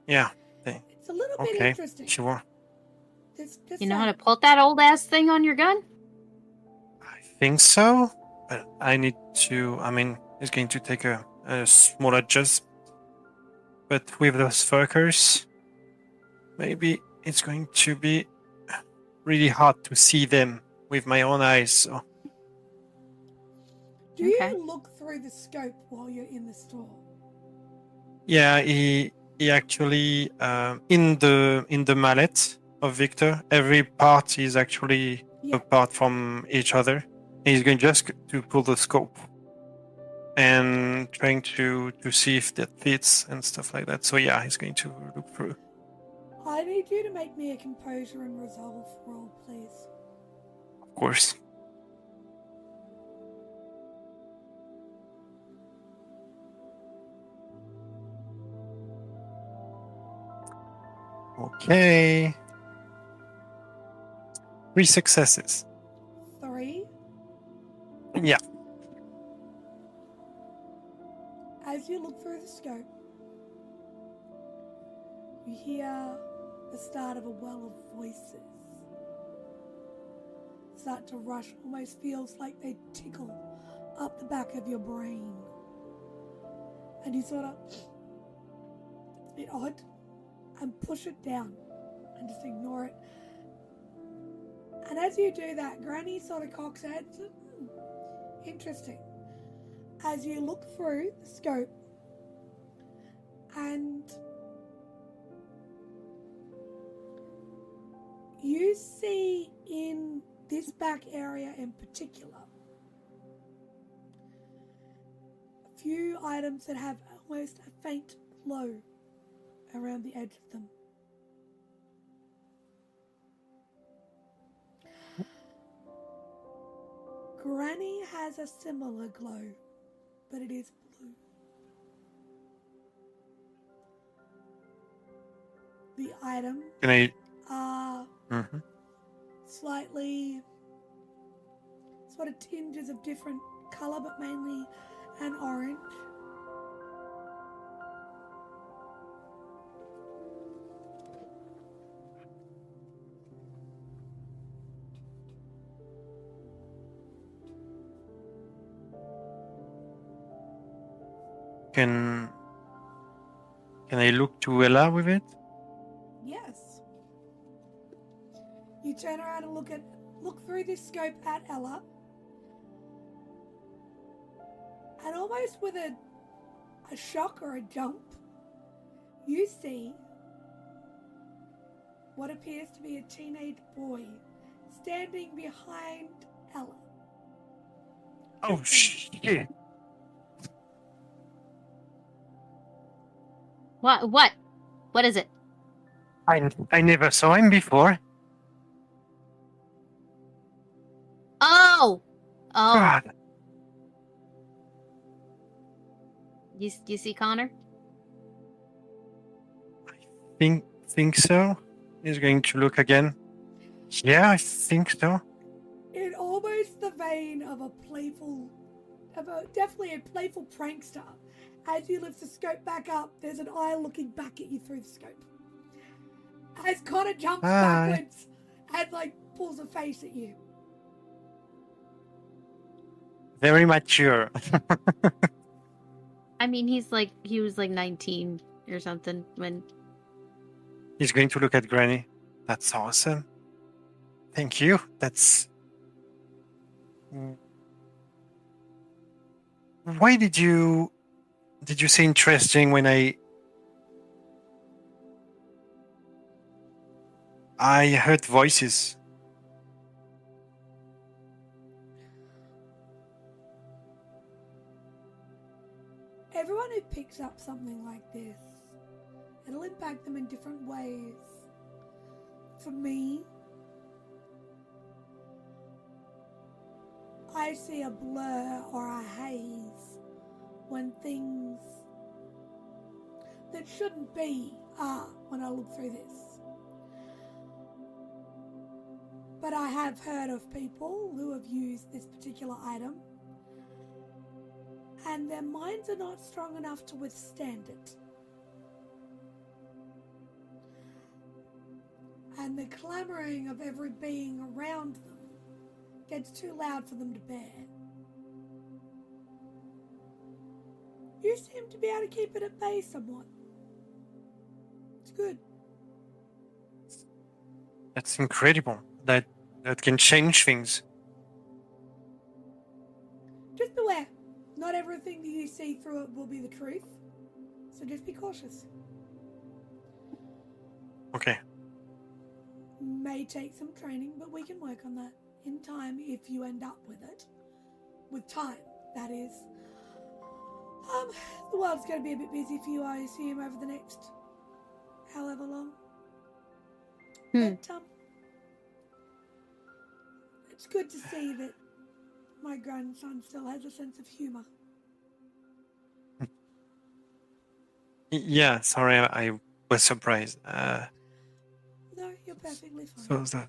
Yeah. It's a little bit Okay. interesting. Sure. Just You know how to saying. put that old ass thing on your gun? I think so. But I need to. I mean, it's going to take a small adjust. But with those focus, maybe it's going to be really hard to see them with my own eyes. So Do you Okay. look through the scope while you're in the store? yeah, he actually in the mallet of Victor, every part is actually Yeah. apart from each other. He's going just to pull the scope and trying to see if that fits and stuff like that. So yeah, he's going to look through. I need you to make me a composure and resolve roll, please. Of course. Okay. 3 successes. 3. Yeah. As you look through the scope, you hear the start of a well of voices start to rush. Almost feels like they tickle up the back of your brain. And you sort of, it's a bit odd, and push it down and just ignore it. And as you do that, Granny sort of cocks her head and says, interesting. As you look through the scope, And you see in this back area in particular a few items that have almost a faint glow around the edge of them. Granny has a similar glow, but it is blue. The items Can I? are Mhm. slightly sort of tinges of different colour, but mainly an orange. Can I look to Ella with it? Yes. You turn around and look through this scope at Ella, and almost with a shock or a jump, you see what appears to be a teenage boy standing behind Ella. Oh shit! What is it? I never saw him before. Oh, God. you see Connor? Think so. He's going to look again. Yeah, I think so. In almost the vein of definitely a playful prankster. As you lift the scope back up, there's an eye looking back at you through the scope. As Connor jumps Hi. backwards and pulls a face at you. Very mature. I mean, he was like 19 or something when. He's going to look at Granny. That's awesome. Thank you. That's. Why did you say interesting when I heard voices? Everyone who picks up something like this, it'll impact them in different ways. For me, I see a blur or a haze when things that shouldn't be are when I look through this. But I have heard of people who have used this particular item and their minds are not strong enough to withstand it. And the clamoring of every being around them gets too loud for them to bear. You seem to be able to keep it at bay somewhat. It's good. That's incredible. That can change things. Just beware. Not everything that you see through it will be the truth. So just be cautious. Okay. May take some training, but we can work on that in time if you end up with it. With time, that is. The world's going to be a bit busy for you, I assume, over the next however long. But, it's good to see that my grandson still has a sense of humour. Yeah, sorry, I was surprised. No, you're perfectly fine. So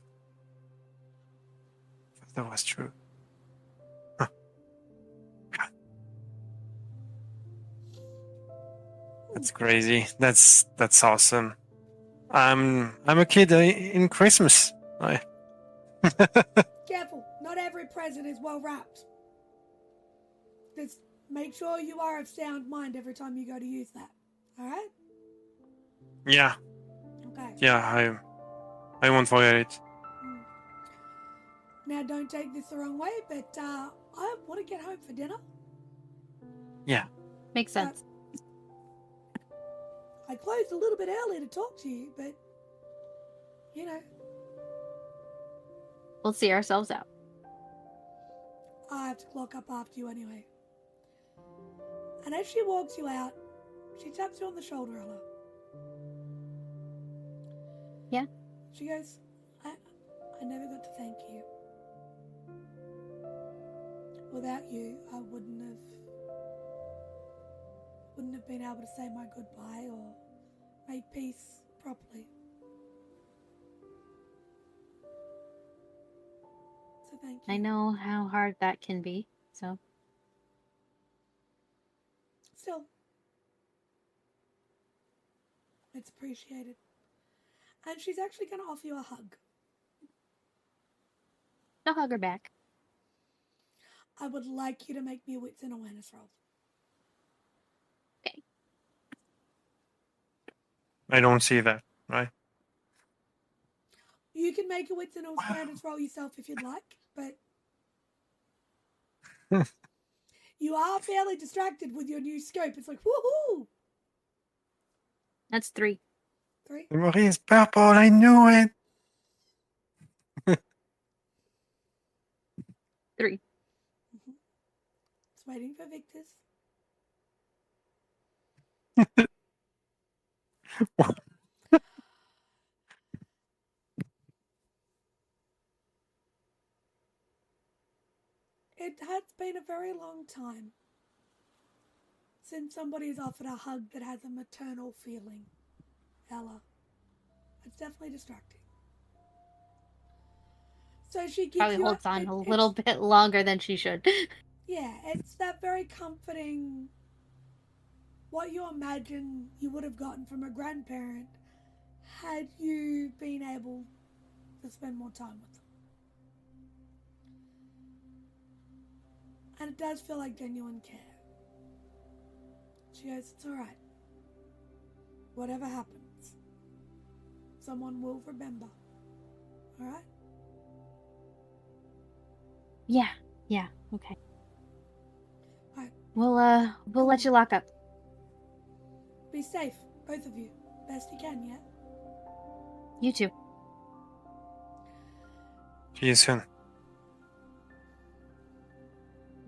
that was true. Huh. God. That's crazy. That's awesome. I'm a kid in Christmas. Careful, not every present is well wrapped. Just make sure you are of sound mind every time you go to use that. Alright? Yeah. Okay. Yeah, I won't forget it. Now don't take this the wrong way, but I want to get home for dinner. Yeah. Makes sense. I closed a little bit early to talk to you, but, you know, We'll see ourselves out. I have to clock up after you anyway. And as she walks you out, she taps you on the shoulder, Ella. Yeah? She goes, I never got to thank you. Without you, I wouldn't have been able to say my goodbye or make peace properly. So thank you. I know how hard that can be, so. Still, it's appreciated. And she's actually going to offer you a hug. I'll hug her back. I would like you to make me a wits and awareness roll. Okay. I don't see that, right? You can make a wits and awareness roll yourself if you'd like, but you are fairly distracted with your new scope. It's like, woohoo! That's 3. 3. Memory is purple, I knew it! 3. It's waiting for Victor's. It has been a very long time since somebody has offered a hug that has a maternal feeling, Ella. It's definitely distracting. So she gives Probably you holds on a little bit longer than she should. Yeah, it's that very comforting, what you imagine you would have gotten from a grandparent had you been able to spend more time with them. And it does feel like genuine care. She goes, it's alright. Whatever happens, someone will remember. Alright? Yeah, okay. Alright. We'll let you lock up. Be safe, both of you. Best you can, yeah? You too. See you soon.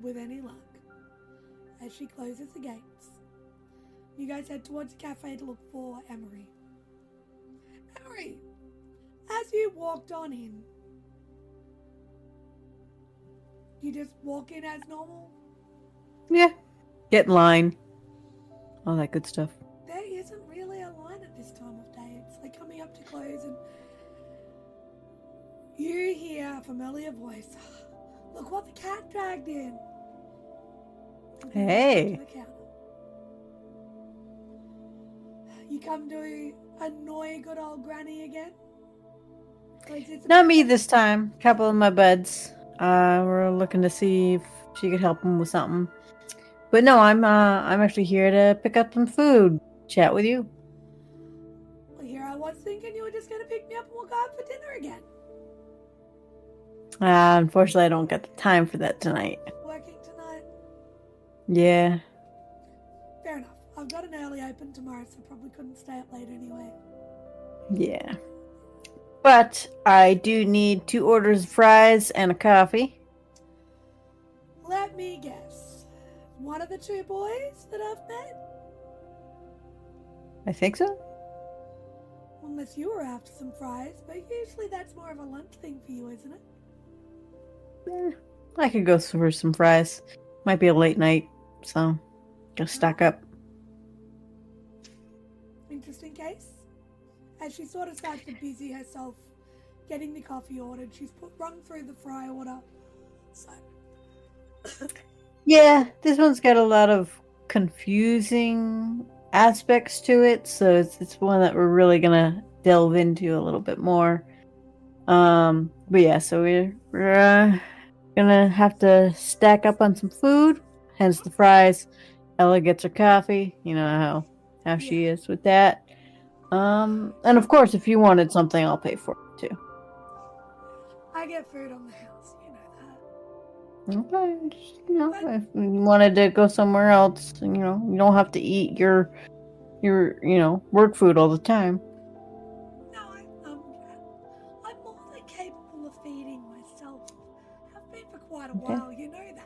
With any luck, as she closes the gates, you guys head towards the cafe to look for Emery. Emery, as you walked on in, you just walk in as normal? Yeah. Get in line. All that good stuff. There isn't really a line at this time of day. It's like coming up to close and you hear a familiar voice. Look what the cat dragged in. Hey. To the counter. You come to annoy good old granny again? Like, it's Not me this time. Couple of my buds. We're looking to see if she could help them with something. But no, I'm actually here to pick up some food. Chat with you. Well, here I was thinking you were just going to pick me up and we'll go out for dinner again. Unfortunately, I don't got the time for that tonight. Working tonight? Yeah. Fair enough. I've got an early open tomorrow, so probably couldn't stay up late anyway. Yeah. But I do need 2 orders of fries and a coffee. Let me guess. One of the 2 boys that I've met? I think so. Unless you were after some fries, but usually that's more of a lunch thing for you, isn't it? I could go for some fries. Might be a late night, so gotta stock up. Interesting case. As she sort of starts to busy herself getting the coffee ordered, she's run through the fry order. So Yeah, this one's got a lot of confusing aspects to it, so it's one that we're really gonna delve into a little bit more. But yeah, so we're gonna have to stack up on some food, hence the fries. Ella gets her coffee, you know how she is with that. And of course, if you wanted something, I'll pay for it too. I get food on the house, you know that. Okay, just, if you wanted to go somewhere else, you don't have to eat your work food all the time. No, I'm more than capable of feeding myself. Have been for quite a Okay. while, you know that.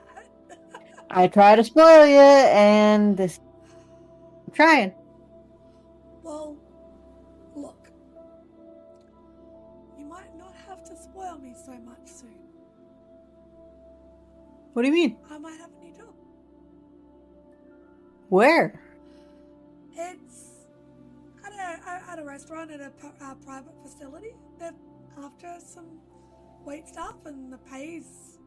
I try to spoil you, and this. I'm trying. Well, look. You might not have to spoil me so much soon. What do you mean? I might have a new job. Where? It's at a restaurant at a private facility. They're after some wait staff, and the pay's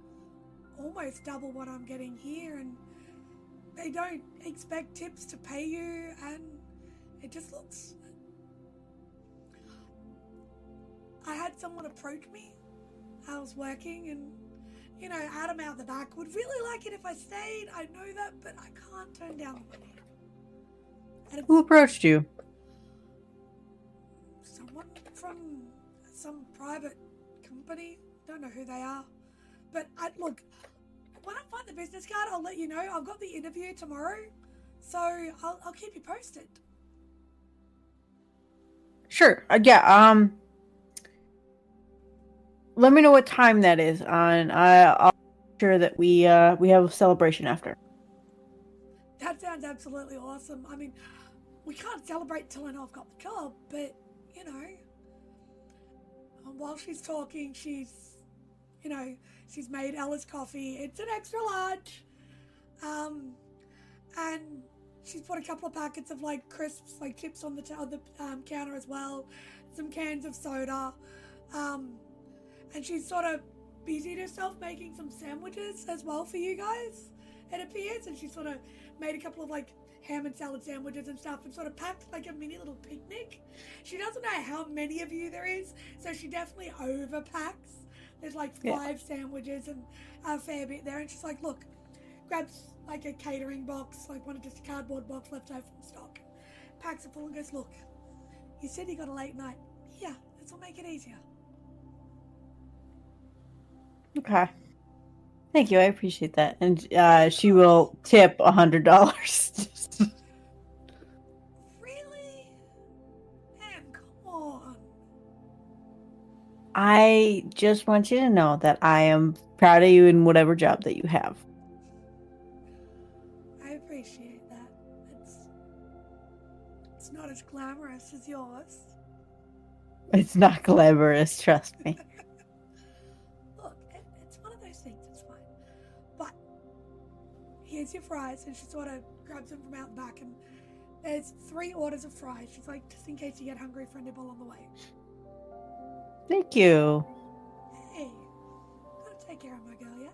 almost double what I'm getting here, and they don't expect tips to pay you, and it just looks. I had someone approach me. I was working, and Adam out the back would really like it if I stayed. I know that, but I can't turn down the money. And Who approached you? someone from some private company. Don't know who they are, but look. When I find the business card, I'll let you know. I've got the interview tomorrow, so I'll keep you posted. Sure. Yeah. Let me know what time that is, and I'll make sure that we have a celebration after. That sounds absolutely awesome. I mean, we can't celebrate till I know I've got the job, but while she's talking, she's made Ella's coffee. It's an extra large, and she's put a couple of packets of like crisps, like chips on the counter as well, some cans of soda, and she's sort of busied herself making some sandwiches as well for you guys, it appears, and she sort of made a couple of like ham and salad sandwiches and stuff, and sort of packed like a mini little picnic. She doesn't know how many of you there is, so she definitely overpacks. There's like 5 sandwiches and a fair bit there, and she's like, look, grabs like a catering box, like just a cardboard box left over from stock, packs it full and goes, look, you said you got a late night. Here, this will make it easier. Okay. Thank you. I appreciate that. And she will tip $100. Really? Em, come on. I just want you to know that I am proud of you in whatever job that you have. I appreciate that. It's not as glamorous as yours. It's not glamorous, trust me. Look, it's one of those things, it's fine. But here's your fries, and she sort of grabs them from out the back, and there's 3 orders of fries. She's like, just in case you get hungry for a nibble on the way. Thank you. Hey, gotta take care of my girl, yeah?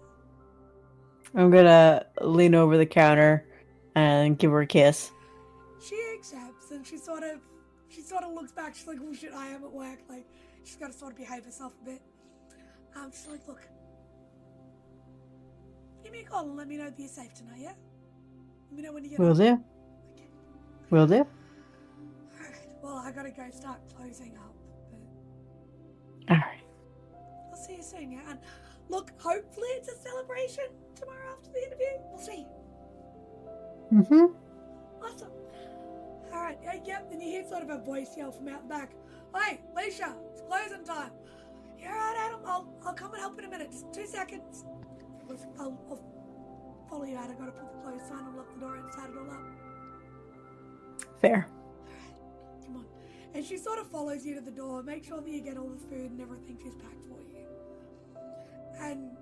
I'm gonna lean over the counter and give her a kiss. She accepts, and she sort of looks back. She's like, oh shit, I am at work. Like, she's got to sort of behave herself a bit. She's like, look, give me a call and let me know that you're safe tonight, yeah? Let me know when you get Will home. do. Okay. Will do. Alright, well, I gotta go start closing up. But Alright. I'll see you soon, yeah? And look, hopefully it's a celebration tomorrow after the interview. We'll see. Mm-hmm. Awesome. Alright, yep, then you hear sort of a voice yell from out the back. Hey, Leisha, it's closing time. You're alright, Adam. I'll come and help in a minute. Just 2 seconds. I'll follow you out. I gotta put the close sign and lock the door and start it all up. Fair. Alright, come on. And she sort of follows you to the door. Make sure that you get all the food and everything she's packed for you. And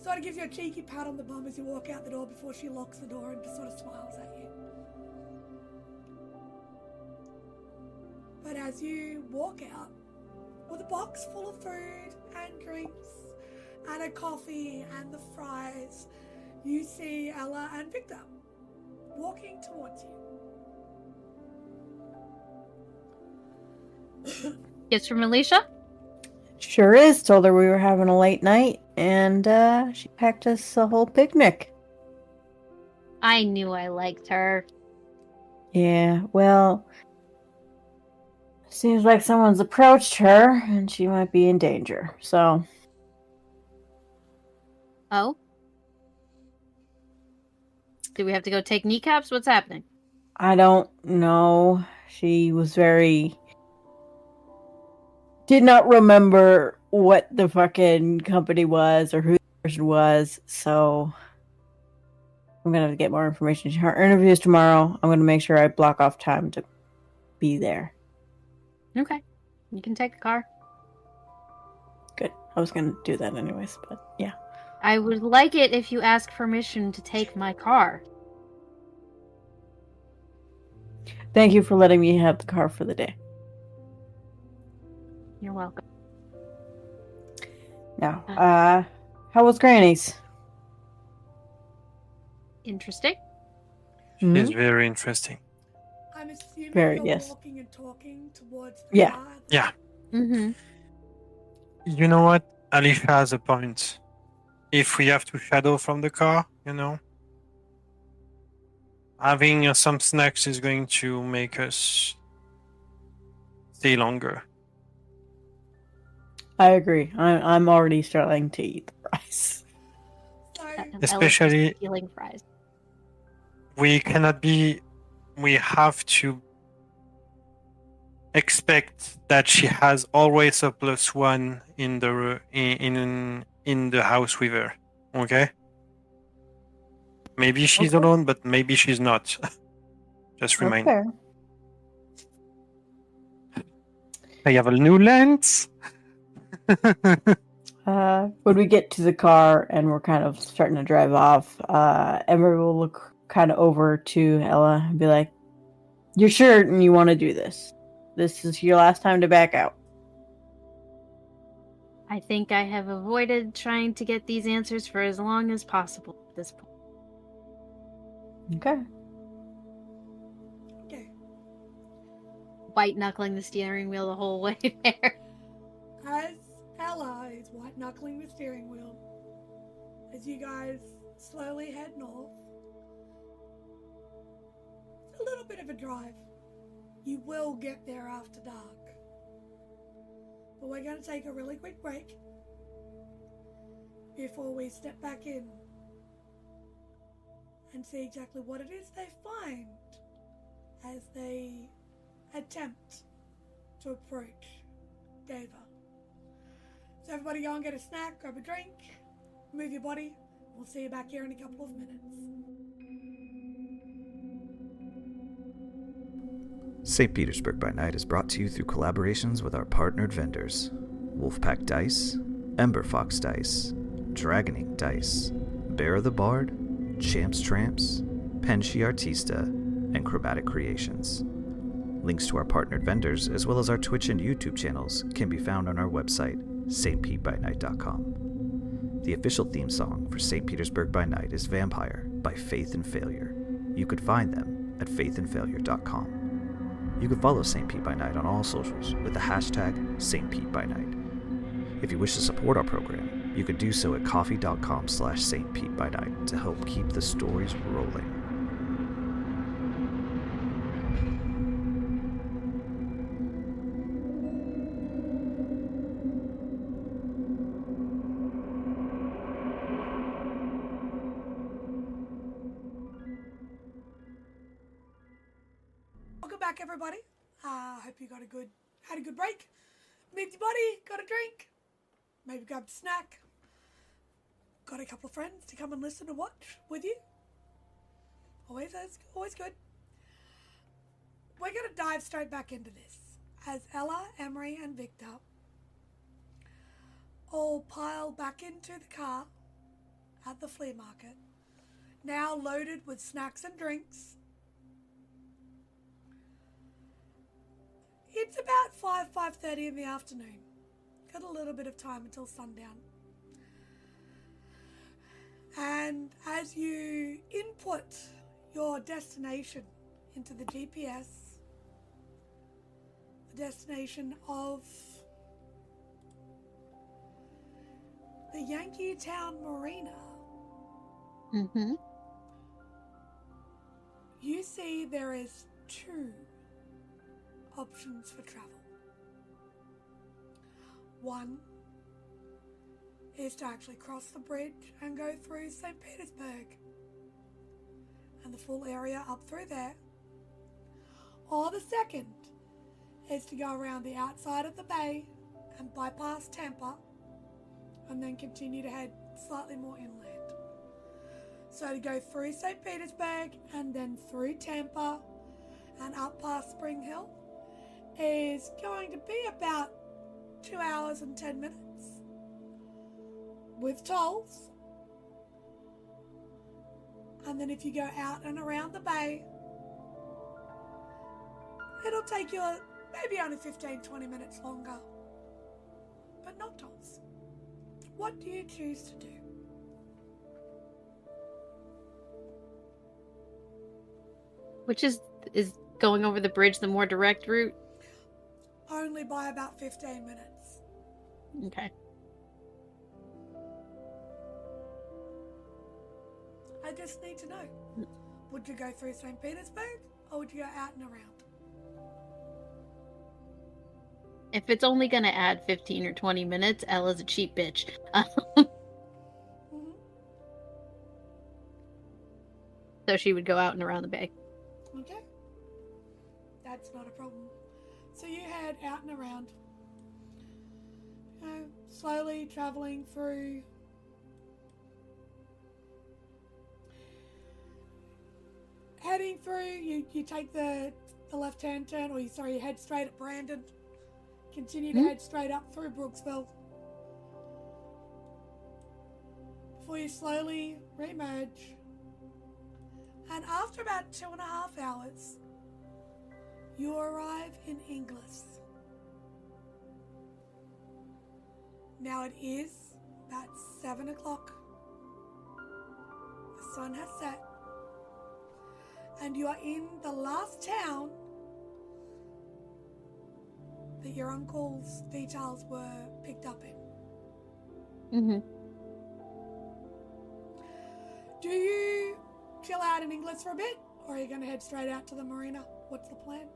sort of gives you a cheeky pat on the bum as you walk out the door before she locks the door and just sort of smiles at you. But as you walk out, with a box full of food and drinks and a coffee and the fries, you see Ella and Victor walking towards you. Kiss from Alicia? Sure is. Told her we were having a late night, and she packed us a whole picnic. I knew I liked her. Yeah, well, seems like someone's approached her, and she might be in danger, so... Oh? Do we have to go take kneecaps? What's happening? I don't know. She was very... Did not remember what the fucking company was or who the person was, so I'm gonna have to get more information. Her interview is tomorrow. I'm gonna make sure I block off time to be there. Okay. You can take the car. Good. I was gonna do that anyways, but yeah. I would like it if you ask permission to take my car. Thank you for letting me have the car for the day. You're welcome. Now, how was Granny's? Interesting. Hmm? It's very interesting. I'm assuming Very, you're yes. walking and talking towards the Yeah. car. Yeah. Mm-hmm. You know what? Alicia has a point. If we have to shadow from the car, having some snacks is going to make us stay longer. I agree. I'm already starting to eat the rice. So, Especially- peeling fries. We have to expect that she has always a +1 in the house with her. Okay? Maybe she's Okay. alone, but maybe she's not. Just remind. Okay. I have a new lens. When we get to the car and we're kind of starting to drive off, Emery will look kind of over to Ella and be like, "You're sure you want to do this? This is your last time to back out." I think I have avoided trying to get these answers for as long as possible at this point. Okay. okay. White knuckling the steering wheel the whole way there. As Ella is white knuckling the steering wheel, as you guys slowly head north, it's a little bit of a drive. You will get there after dark. But we're going to take a really quick break before we step back in and see exactly what it is they find as they attempt to approach Deva. So everybody go and get a snack, grab a drink, move your body. We'll see you back here in a couple of minutes. St. Petersburg by Night is brought to you through collaborations with our partnered vendors, Wolfpack Dice, Ember Fox Dice, Dragon Ink Dice, Bear the Bard, Champs Tramps, Penshi Artista, and Chromatic Creations. Links to our partnered vendors, as well as our Twitch and YouTube channels, can be found on our website, stpetebynight.com. The official theme song for St. Petersburg by Night is Vampire by Faith and Failure. You could find them at faithandfailure.com. You can follow St. Pete by Night on all socials with the hashtag St. Pete by Night. If you wish to support our program, you could do so at coffee.com/St. Pete by Night to help keep the stories rolling. Welcome back, everybody. Hope you had a good break. Moved your body, got a drink, maybe grabbed a snack, got a couple of friends to come and listen and watch with you. Always good. We're going to dive straight back into this as Ella, Emery, and Victor all pile back into the car at the flea market, now loaded with snacks and drinks. It's about 5:30 in the afternoon. Got a little bit of time until sundown. And as you input your destination into the GPS, the destination of the Yankee Town Marina, Mm-hmm. you see there is two options for travel. One is to actually cross the bridge and go through St. Petersburg and the full area up through there, or the second is to go around the outside of the bay and bypass Tampa and then continue to head slightly more inland. So to go through St. Petersburg and then through Tampa and up past Spring Hill is going to be about 2 hours and 10 minutes with tolls. And then if you go out and around the bay, it'll take you maybe only 15-20 minutes longer, but not tolls. What do you choose to do? Which is going over the bridge the more direct route? Only by about 15 minutes. Okay. I just need to know. Would you go through St. Petersburg or would you go out and around? If it's only gonna add 15 or 20 minutes, Ella's a cheap bitch. So she would go out and around the bay. Okay. That's not a problem. So you head out and around. Slowly traveling through heading through, you take the left-hand turn, or you head straight at Brandon. Continue to head straight up through Brooksville before you slowly re-emerge. And after about 2.5 hours, you arrive in Inglis. Now it is about 7 o'clock. The sun has set. And you are in the last town that your uncle's details were picked up in. Mm-hmm. Do you chill out in Inglis for a bit, or are you going to head straight out to the marina? What's the plan?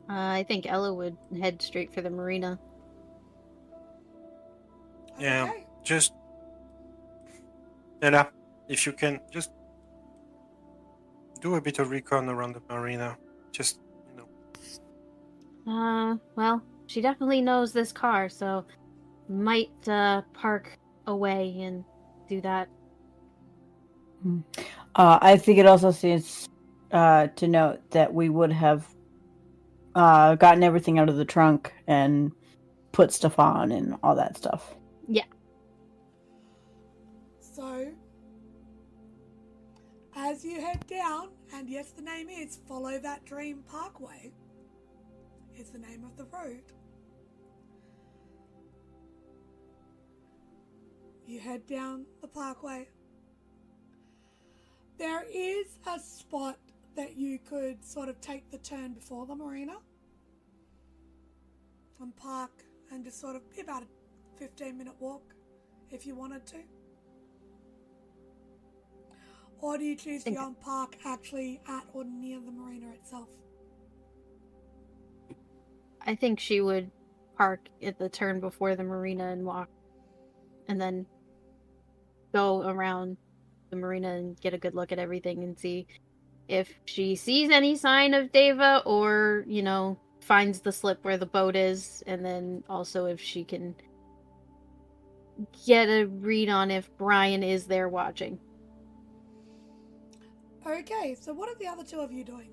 I think Ella would head straight for the marina. Yeah, Okay. just Ella, if you can, just do a bit of recon around the marina. Just, Well, she definitely knows this car, so might park away and do that. I think it also seems to note that we would have gotten everything out of the trunk and put stuff on and all that stuff. Yeah. So, as you head down, and yes, the name is Follow That Dream Parkway, is the name of the road. You head down the parkway. There is a spot that you could sort of take the turn before the marina and park and just sort of be about a 15-minute walk if you wanted to. Or do you choose to go and park actually at or near the marina itself? I think she would park at the turn before the marina and walk, and then go around the marina and get a good look at everything and see if she sees any sign of Deva, or, finds the slip where the boat is, and then also if she can get a read on if Brian is there watching. Okay, so what are the other two of you doing?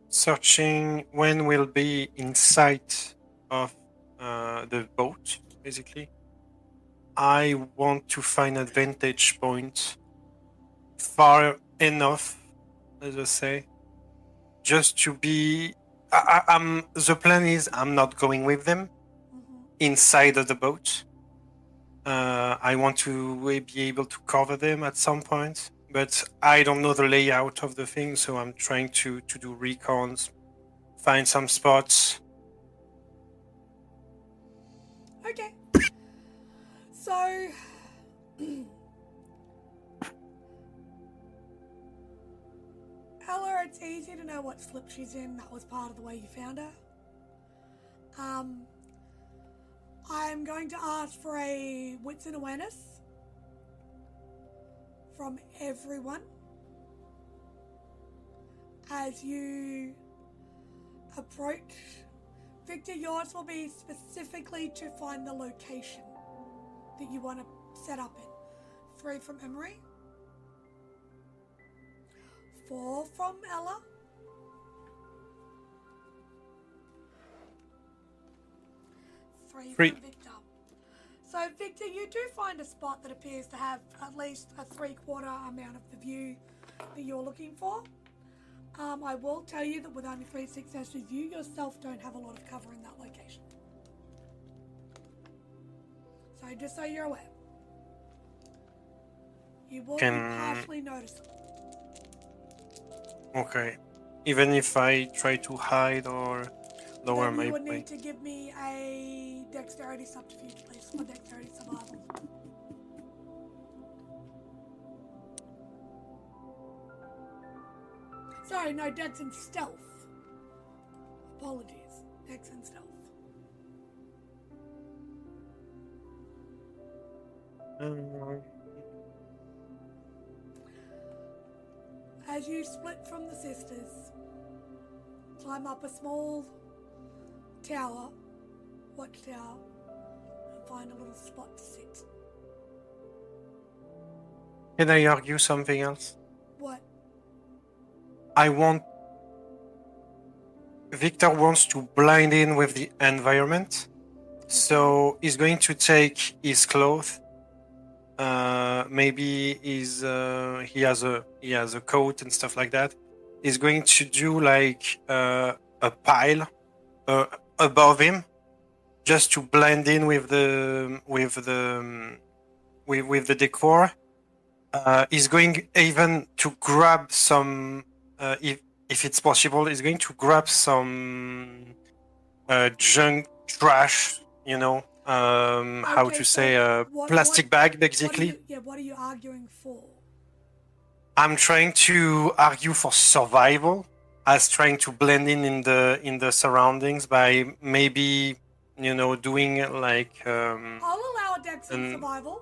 searching when we'll be in sight of the boat, basically. I want to find a vantage point far enough, as I say, just to be... the plan is I'm not going with them inside of the boat. I want to be able to cover them at some point, but I don't know the layout of the thing, so I'm trying to do recons, find some spots. Okay. So... Ella, it's easy to know what slip she's in. That was part of the way you found her. I'm going to ask for a wits and awareness from everyone as you approach. Victor, yours will be specifically to find the location that you want to set up in. 3 from Emery. 4 from Ella. 3 from Victor. So Victor, you do find a spot that appears to have at least a 3/4 amount of the view that you're looking for. I will tell you that with only 3 successes, you yourself don't have a lot of cover in that location. So just so you're aware. You will be partially noticeable. Okay. Even if I try to hide or lower my You would need weight. to give me a dexterity subterfuge, please, or dexterity survival. Sorry, no, dex and stealth. Apologies, dex and stealth. As you split from the sisters, climb up a small tower, watchtower, and find a little spot to sit. Can I argue something else? What? Victor wants to blend in with the environment, so he's going to take his clothes. Maybe he has a coat and stuff like that. He's going to do like a pile above him, just to blend in with the decor. He's going even to grab some, if it's possible, he's going to grab some junk trash, how to say, plastic bag, basically. What are you arguing for? I'm trying to argue for survival, as trying to blend in the surroundings by maybe, doing like. I'll allow a dex and survival.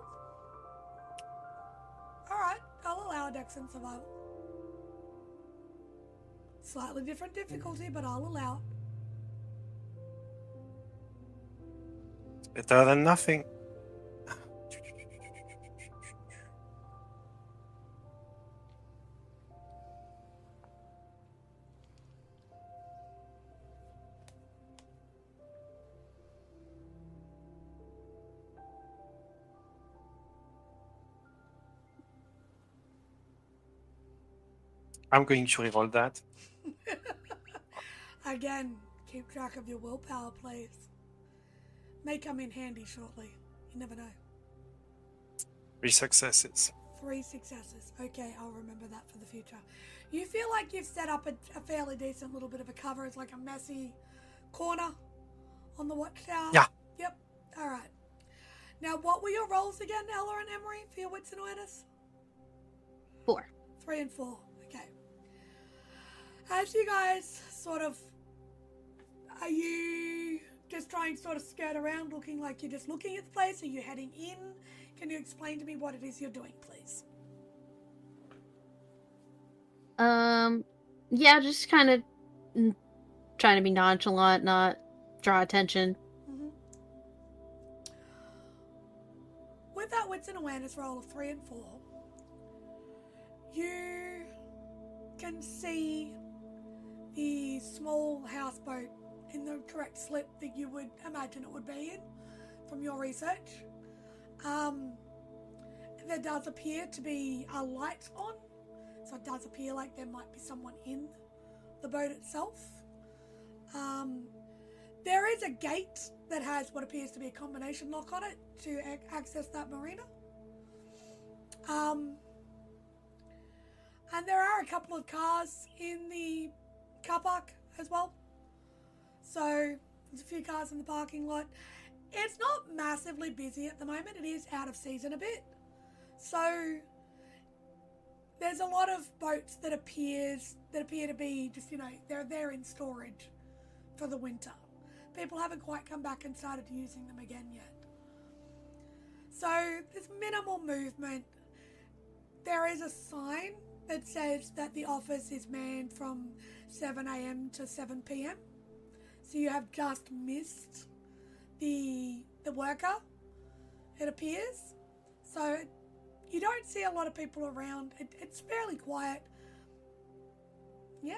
Alright, I'll allow a dex and survival. Slightly different difficulty, but I'll allow it. Better than nothing. I'm going to reroll that. Again, keep track of your willpower, please. May come in handy shortly. You never know. 3 successes. 3 successes. Okay, I'll remember that for the future. You feel like you've set up a fairly decent little bit of a cover. It's like a messy corner on the watchtower. Yeah. Yep. All right. Now, what were your rolls again, Ella and Emery, for your wits and awareness? 4. 3 and 4. Okay. As you guys are you just trying to sort of skirt around looking like you're just looking at the place? Are you heading in? Can you explain to me what it is you're doing, please? Yeah, just kind of trying to be nonchalant, not draw attention. Mm-hmm. With that wits and awareness roll of 3 and 4, you can see the small houseboat in the correct slip that you would imagine it would be in from your research. There does appear to be a light on, so it does appear like there might be someone in the boat itself. There is a gate that has what appears to be a combination lock on it to access that marina. And there are a couple of cars in the car park as well. So there's a few cars in the parking lot. It's not massively busy at the moment. It is out of season a bit. So there's a lot of boats that appear to be just, they're there in storage for the winter. People haven't quite come back and started using them again yet. So there's minimal movement. there is a sign that says that the office is manned from 7 a.m. to 7 p.m. So you have just missed the worker, it appears. So you don't see a lot of people around. It's fairly quiet. Yeah.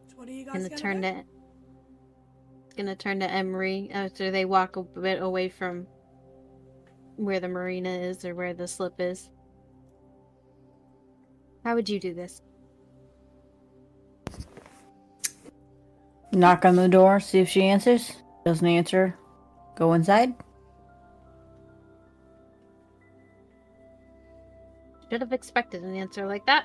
So what are you guys Gonna turn to Emery after they walk a bit away from where the marina is or where the slip is. How would you do this? Knock on the door, see if she answers. Doesn't answer, go inside. Should have expected an answer like that.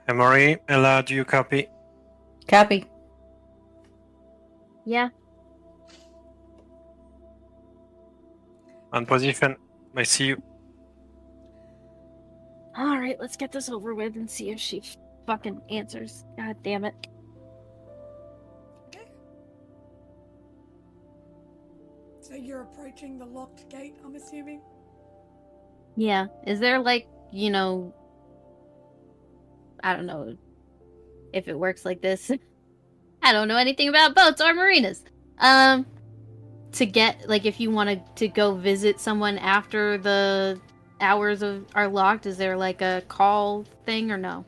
Emory, Ella, do you copy? Copy. Yeah. On position. I see you. All right, let's get this over with and see if she fucking answers. God damn it. Okay. So you're approaching the locked gate, I'm assuming? Yeah. Is there like, you know, I don't know if it works like this. I don't know anything about boats or marinas. To get, like, if you wanted to go visit someone after the hours are locked, is there like a call thing or no?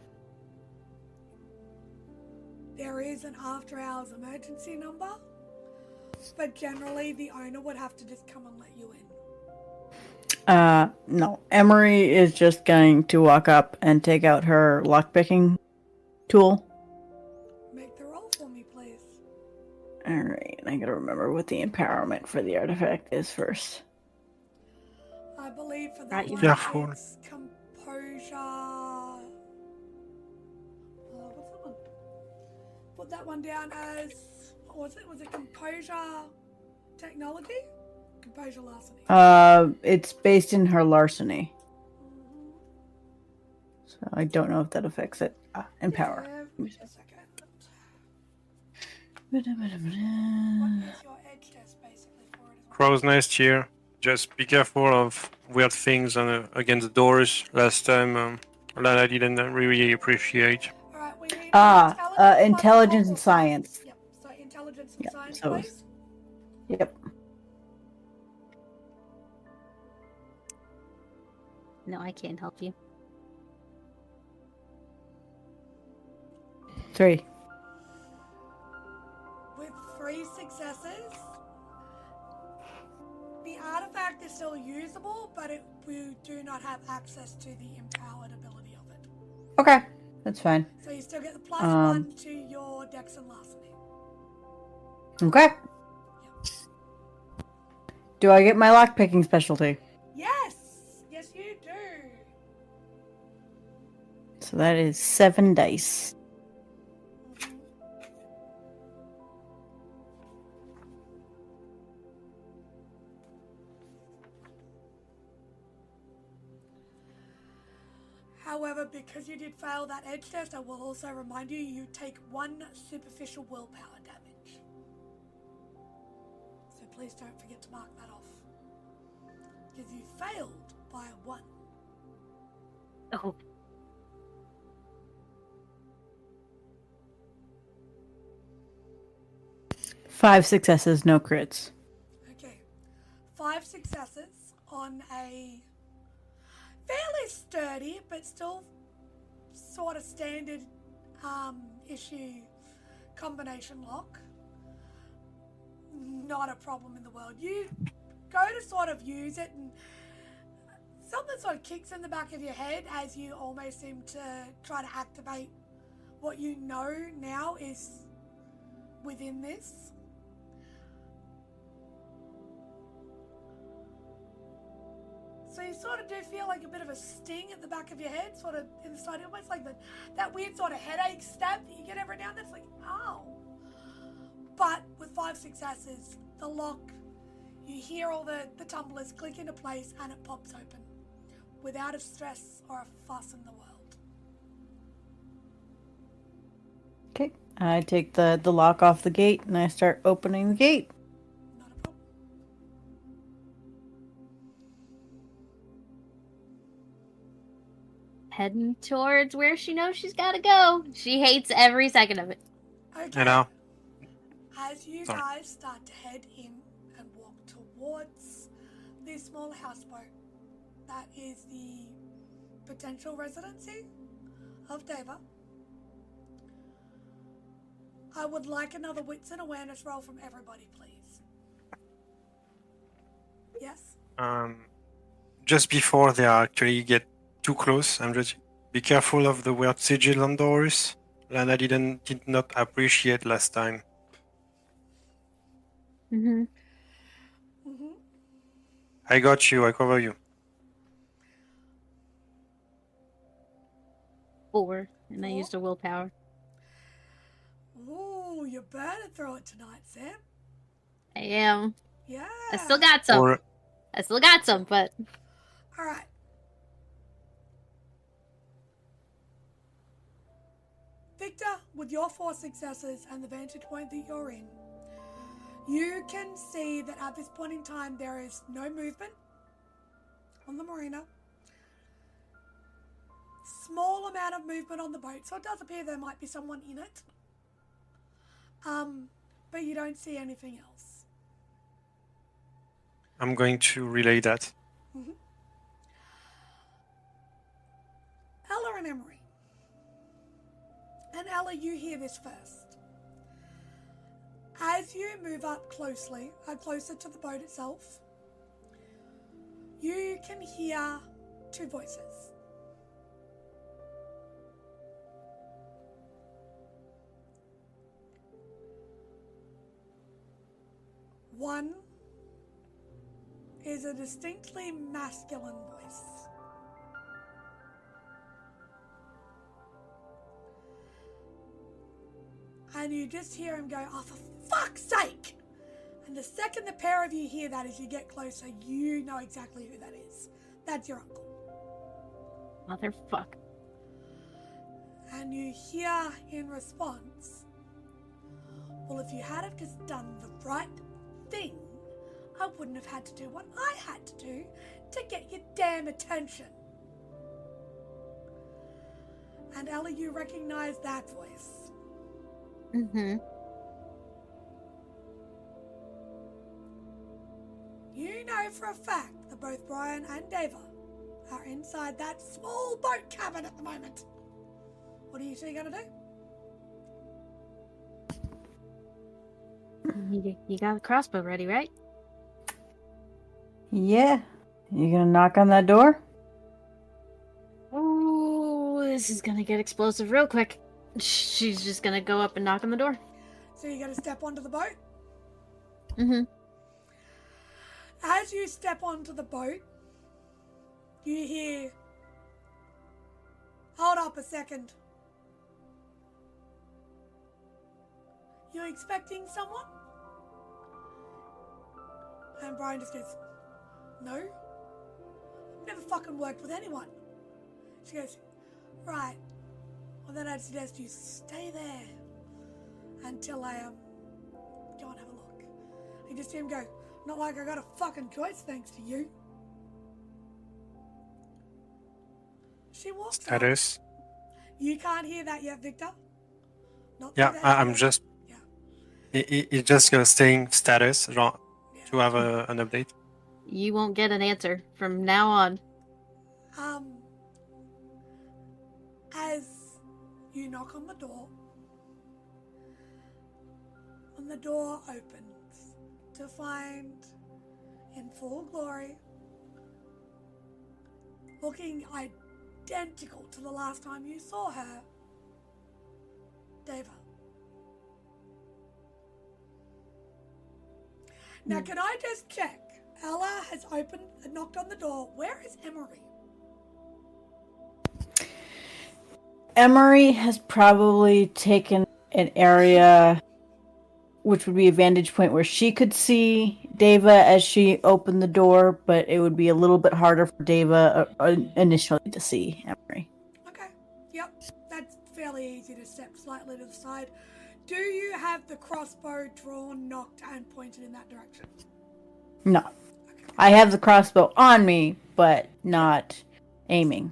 There is an after hours emergency number, but generally the owner would have to just come and let you in. No. Emery is just going to walk up and take out her lockpicking tool. Make the roll for me, please. Alright, I gotta remember what the empowerment for the artifact is first. I believe for that Right, one, careful. it's composure. What's that one? Put that one down as, what was it? Was it composure technology? Composure larceny. It's based in her larceny. So I don't know if that affects it. Empower. Give me a second. Uh, What is your edge test basically for it as well? Crow's nest here. Just be careful of weird things against the doors. Last time, Lana didn't really appreciate. Alright, we need intelligence and science. Yep, so intelligence and Yep, science, so please. Yep. No, I can't help you. 3. With 3 successes, the artifact is still usable, but we do not have access to the empowered ability of it. Okay, that's fine. So you still get the +1 to your dex and larceny. Okay. Yep. Do I get my lockpicking specialty? Yes! Yes, you do. So that is 7 dice. However, because you did fail that edge test, I will also remind you, you take 1 superficial willpower damage. So please don't forget to mark that off. Because you failed by a 1. Oh. Five successes, no crits. Okay. 5 successes on a fairly sturdy, but still sort of standard issue combination lock. Not a problem in the world. You go to sort of use it and something sort of kicks in the back of your head as you almost seem to try to activate what you know now is within this. So you sort of do feel like a bit of a sting at the back of your head, sort of in the side, almost like that weird sort of headache stab that you get every now and then. It's like, ow. But with 5 successes, the lock, you hear all the tumblers click into place and it pops open without a stress or a fuss in the world. Okay. I take the lock off the gate and I start opening the gate. Not a problem. Heading towards where she knows she's gotta go. She hates every second of it. Okay. You know? As you Sorry. guys start to head in and walk towards this small houseboat, that is the potential residency of Deva. I would like another wits and awareness roll from everybody, please. Yes? Just before they actually get too close, I'm just be careful of the weird sigil on doors. Lana did not appreciate last time. Mm-hmm. Mm-hmm. I got you. I cover you. 4, and I 4? used a willpower. Ooh, you better throw it tonight, Sam. I am. Yeah. I still got some. Or I still got some, but All right. Victor, with your 4 successes and the vantage point that you're in, you can see that at this point in time there is no movement on the marina. Small amount of movement on the boat, so it does appear there might be someone in it. But you don't see anything else. I'm going to relay that. Ella and Emery. And Ella, you hear this first. As you move up closer to the boat itself, you can hear 2 voices. One is a distinctly masculine voice. And you just hear him go, "Oh, for fuck's sake!" And the second the pair of you hear that, as you get closer, you know exactly who that is. That's your uncle. motherfucker. And you hear in response, "Well, if you had have just done the right thing, I wouldn't have had to do what I had to do to get your damn attention." And Ella, you recognize that voice. Mm-hmm. You know for a fact that both Brian and Deva are inside that small boat cabin at the moment. What are you two gonna do? You got the crossbow ready, right? Yeah. You gonna knock on that door? Oh, this is gonna get explosive real quick. She's just gonna go up and knock on the door. So you gotta step onto the boat. Mm-hmm. As you step onto the boat, you hear, "Hold up a second. You expecting someone?" And Brian just goes, "No. I've never fucking worked with anyone." She goes, "Right. Well, then I'd suggest you stay there until I go and have a look." You just hear him go, "Not like I got a fucking choice thanks to you." She walks out. Status. You can't hear that yet, Victor. Not Yeah, through that I'm ear. just. Yeah. It just staying status, genre, Yeah. to have an update. You won't get an answer from now on. As you knock on the door, and the door opens to find, in full glory, looking identical to the last time you saw her, Deva. Now, can I just check? Ella has opened and knocked on the door. Where is Emery? Emery has probably taken an area which would be a vantage point where she could see Deva as she opened the door, but it would be a little bit harder for Deva initially to see Emery. Okay. Yep. That's fairly easy to step slightly to the side. Do you have the crossbow drawn, knocked, and pointed in that direction? No. I have the crossbow on me, but not aiming.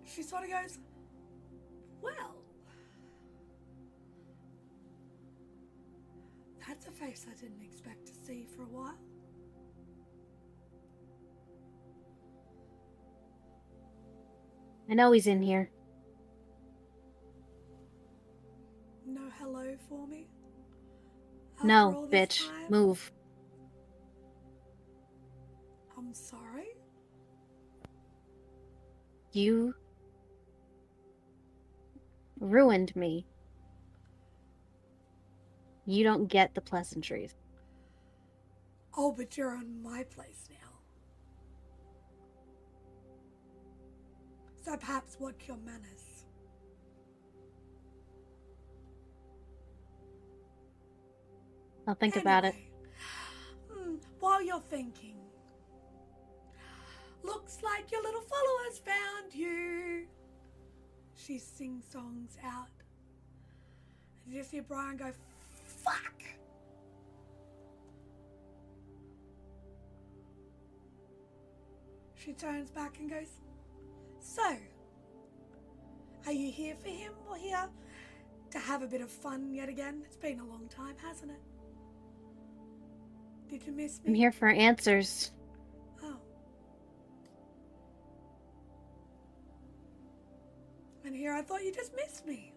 She sort of goes, well, that's a face I didn't expect to see for a while. I know he's in here. No hello for me? After No, all this bitch. time? Move. I'm sorry? You ruined me. You don't get the pleasantries. Oh, but you're on my place now. So perhaps what's your manners? I'll think about it. While you're thinking, looks like your little followers found you. She sings songs out. And you just hear Brian go, fuck! She turns back and goes, so, are you here for him or here to have a bit of fun yet again? It's been a long time, hasn't it? Did you miss me? I'm here for answers. Oh. And here I thought you just missed me.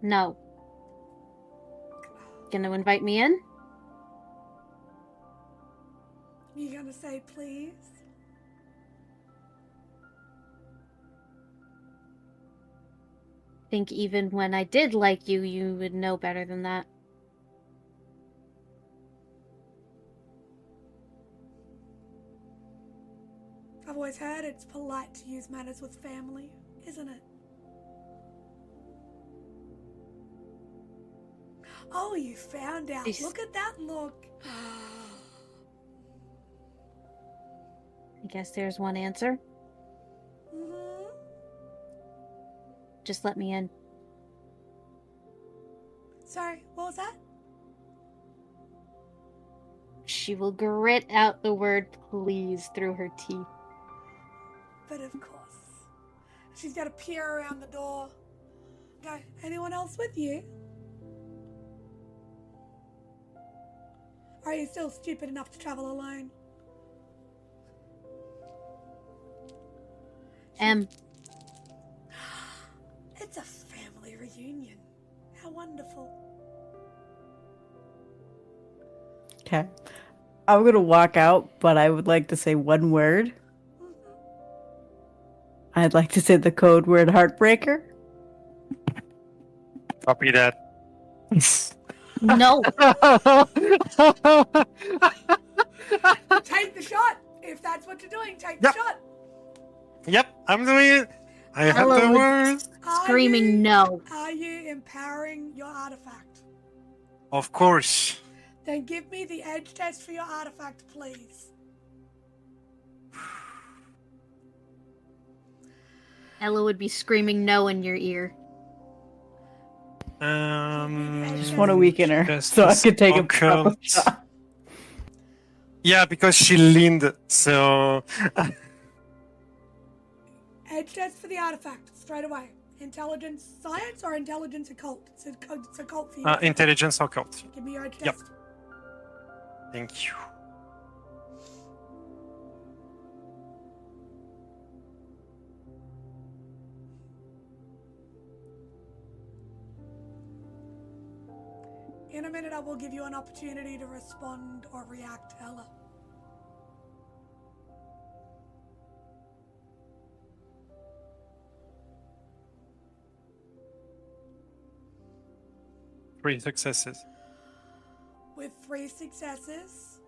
No. Gonna invite me in? You gonna say please? Think even when I did like you, you would know better than that. I've always heard it's polite to use manners with family, isn't it? Oh, you found out. Look at that look. I guess there's one answer. Mm-hmm. Just let me in. Sorry, what was that? She will grit out the word please through her teeth. But of course. She's got to peer around the door. Go, anyone else with you? Or are you still stupid enough to travel alone? It's a family reunion. How wonderful. Okay. I'm going to walk out, but I would like to say one word. I'd like to say the code word heartbreaker. Copy that. No. Take the shot. If that's what you're doing, take the Yep. shot. Yep, I'm doing it. I have Hello. the words. Screaming no. Are you empowering your artifact? Of course. Then give me the edge test for your artifact, please. Ella would be screaming no in your ear. Just want to weaken her so I could take a proper occult. shot. Yeah, because she leaned, so Edge test for the artifact, straight away. Intelligence science or intelligence occult? It's occult for you. intelligence occult. Give me your edge Yep. test. Thank you. In a minute, I will give you an opportunity to respond or react, Ella. Three successes. With 3 successes,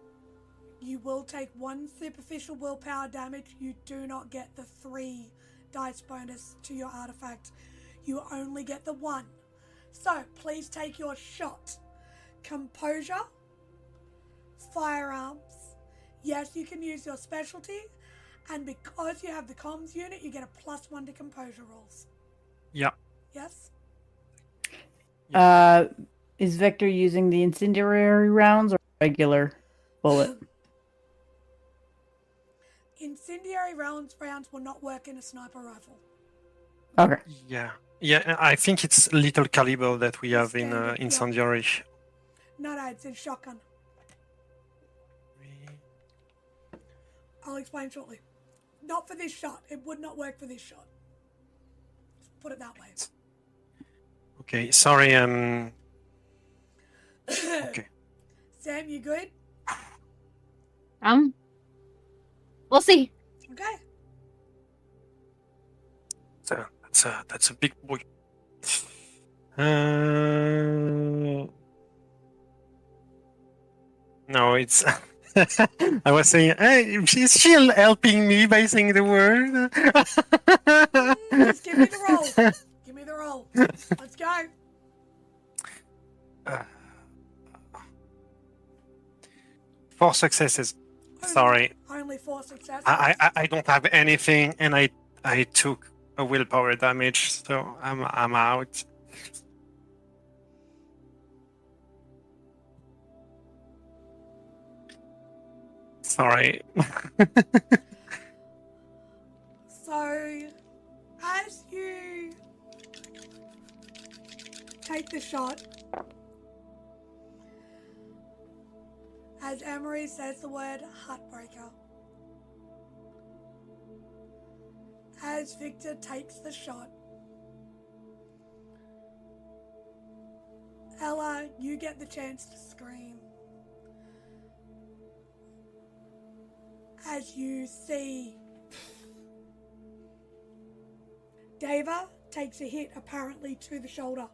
you will take 1 superficial willpower damage. You do not get the 3 dice bonus to your artifact. You only get the 1. So, please take your shot. Composure, firearms. Yes, you can use your specialty, and because you have the comms unit, you get a +1 to composure rolls. Yeah. Yes? Is Victor using the incendiary rounds or regular bullet? Incendiary rounds will not work in a sniper rifle. Okay. Yeah. Yeah, I think it's little caliber that we have in Standard, yeah. incendiary. No, it's in shotgun. I'll explain shortly. Not for this shot. It would not work for this shot. Just put it that way. Okay, sorry. Okay. Sam, you good? We'll see. Okay. So that's a big boy. No, it's. I was saying, hey, she's still helping me by saying the word. Just give me the roll. Give me the roll. Let's go. Four successes. Sorry, Only 4 successes. I don't have anything, and I took a willpower damage, so I'm out. Sorry. So, as you take the shot, as Emery says the word Heartbreaker, as Victor takes the shot, Ella, you get the chance to scream as you see Dava takes a hit apparently to the shoulder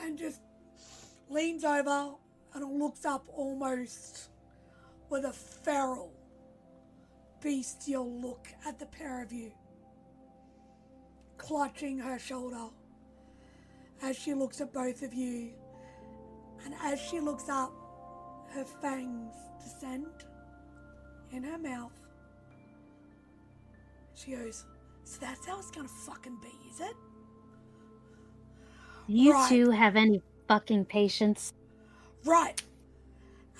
and just leans over and looks up almost with a feral, bestial look at the pair of you, clutching her shoulder as she looks at both of you. And as she looks up, her fangs descend in her mouth. She goes, so that's how it's gonna fucking be, is it? You Right. two have any fucking patience? Right.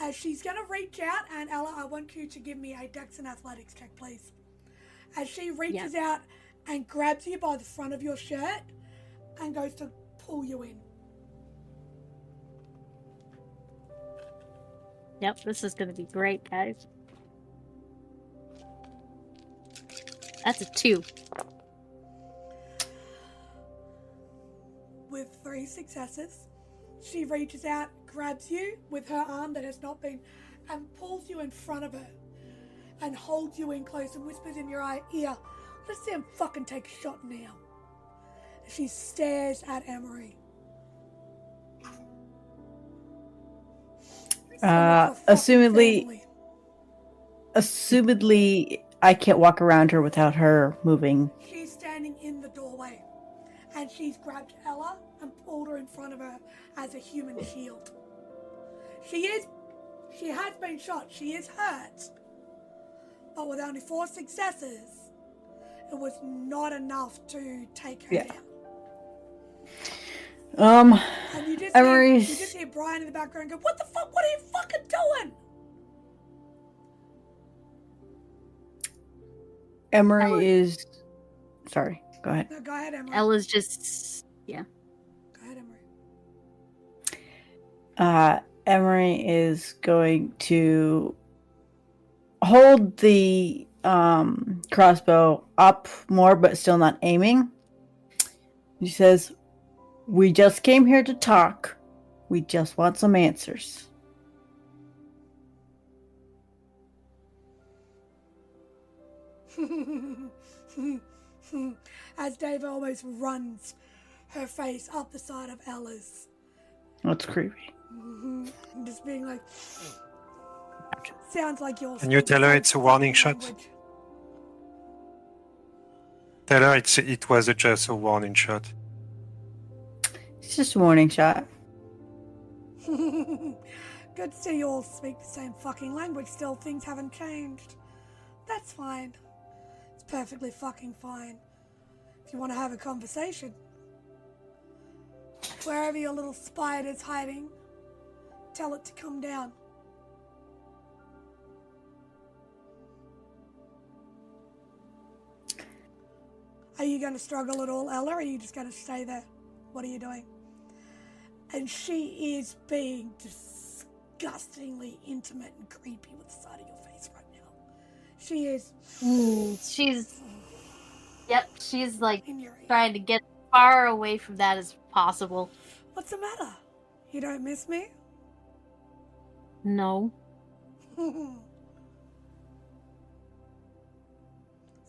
As she's gonna reach out, and Ella, I want you to give me a Dex and Athletics check, please. As she reaches out and grabs you by the front of your shirt and goes to pull you in. Yep, this is gonna be great, guys. That's a 2. With 3 successes, she reaches out, grabs you with her arm that has not been, and pulls you in front of her and holds you in close and whispers in your ear, let's see him fucking take a shot now. She stares at Emery. Assumedly, I can't walk around her without her moving. She's standing in the doorway, and she's grabbed Ella and pulled her in front of her as a human shield. She has been shot. She is hurt. But with only 4 successes, it was not enough to take her down. And you just hear Brian in the background go, what the fuck? What are you fucking doing? Emery is... Sorry, go ahead. No, go ahead, Emery. Ella's just... yeah. Go ahead, Emery. Emery is going to hold the crossbow up more, but still not aiming. She says, we just came here to talk. We just want some answers. As Dave almost runs her face up the side of Ella's. That's creepy. Just being like, sounds like yours. Can you tell her it's a warning shot? Tell her it was just a warning shot. It's just a warning shot. Good to see you all speak the same fucking language still. Things haven't changed. That's fine. It's perfectly fucking fine. Do you want to have a conversation? Wherever your little spider's hiding, tell it to come down. Are you going to struggle at all, Ella, or are you just going to stay there? What are you doing? And she is being disgustingly intimate and creepy with the side of your face right now. She is She's like in your ear. trying to get as far away from that as possible. What's the matter? You don't miss me? No. So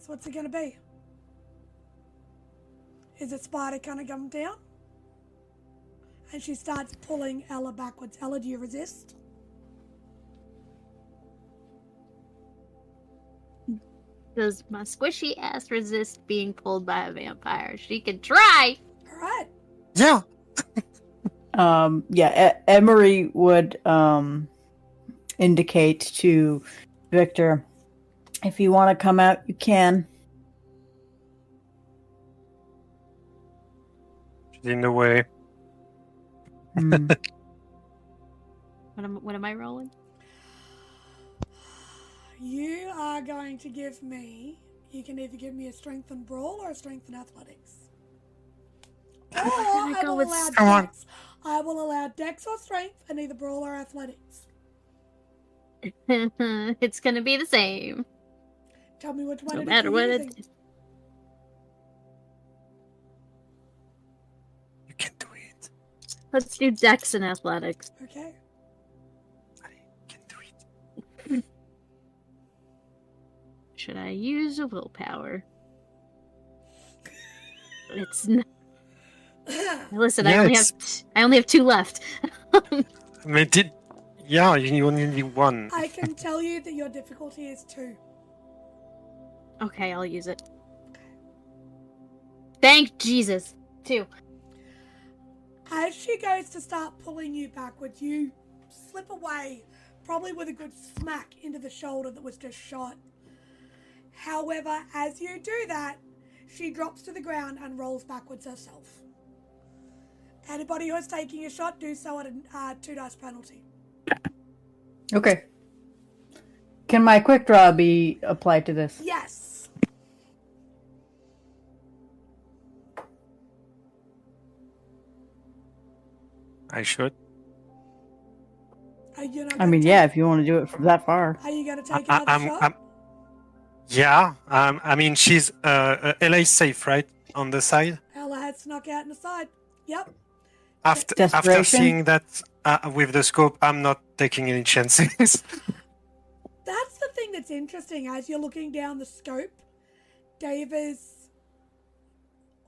what's it going to be? Is it spider gonna come down? And she starts pulling Ella backwards. Ella, do you resist? Does my squishy ass resist being pulled by a vampire? She can try! Alright. Yeah. Emery would indicate to Victor, if you want to come out, you can. She's in the way. Mm. What am I rolling? You are going to give me... You can either give me a strength and brawl or a strength and athletics. Or gonna I go will with allow Come on. dex. I will allow dex or strength and either brawl or athletics. It's gonna be the same. Tell me which one No it is matter you're what using. it is. You can do it. Let's do dex and athletics. Okay. You can do it. Should I use a willpower? It's not... Listen, Yeah, I only have 2 left. I mean, yeah, you only need one. I can tell you that your difficulty is 2. Okay, I'll use it. Thank Jesus. 2. As she goes to start pulling you backwards, you slip away, probably with a good smack into the shoulder that was just shot. However, as you do that, she drops to the ground and rolls backwards herself. Anybody who is taking a shot, do so at a 2 dice penalty. Okay. Can my quick draw be applied to this? Yes. I should. Are you not I gonna mean, take, yeah, if you want to do it from that far. Are you going to take another shot? Yeah. I mean, she's Ella is safe, right, on the side. Ella had snuck out in the side. Yep. After Desperation? seeing that with the scope, I'm not taking any chances. That's the thing that's interesting. As you're looking down the scope, Dave is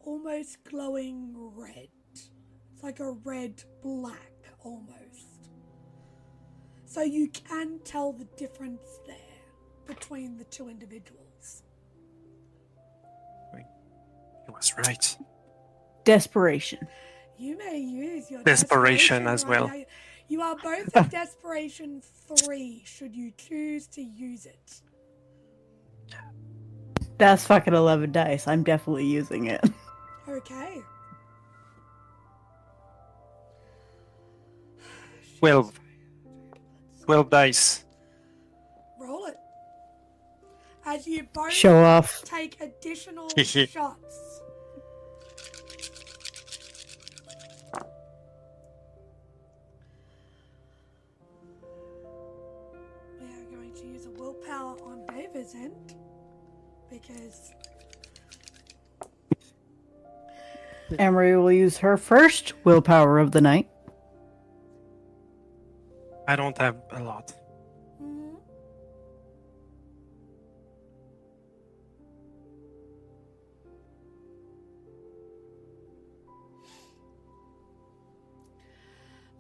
almost glowing red. It's like a red-black almost. So you can tell the difference there between the two individuals. He was right. Desperation. You may use your Desperation as right well. now. You are both at Desperation 3 should you choose to use it. That's fucking 11 dice. I'm definitely using it. Okay. 12 dice. Roll it. As you both Show off. take additional Hehe. shots. We are going to use a willpower on David's end because Emery will use her first willpower of the night. I don't have a lot. Mhm.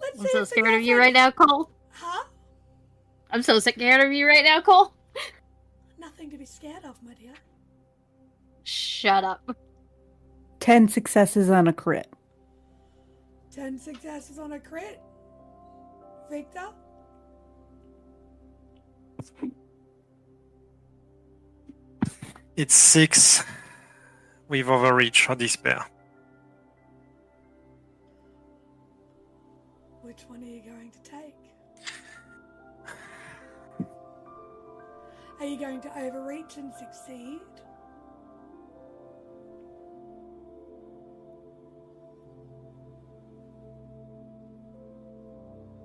Let's I'm see so if the scared of you girlfriend- right now, Cole. Huh? I'm so scared of you right now, Cole. Nothing to be scared of, my dear. Shut up. 10 successes on a crit. 10 successes on a crit. Victor? It's 6 with overreach or despair. Which one are you going to take? Are you going to overreach and succeed?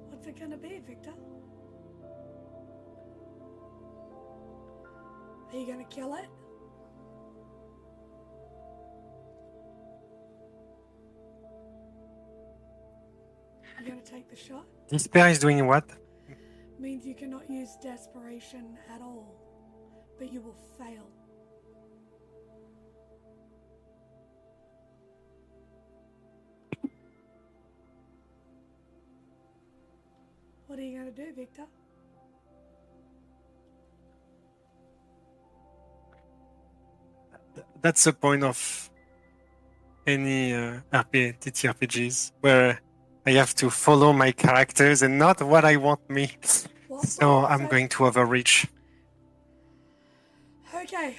What's it going to be, Victor? Are you going to kill it? Are you going to take the shot? Despair is doing what? Means you cannot use desperation at all, but you will fail. What are you going to do, Victor? That's the point of any TTRPGs, where I have to follow my characters and not what I want me. So I'm going to overreach. Okay.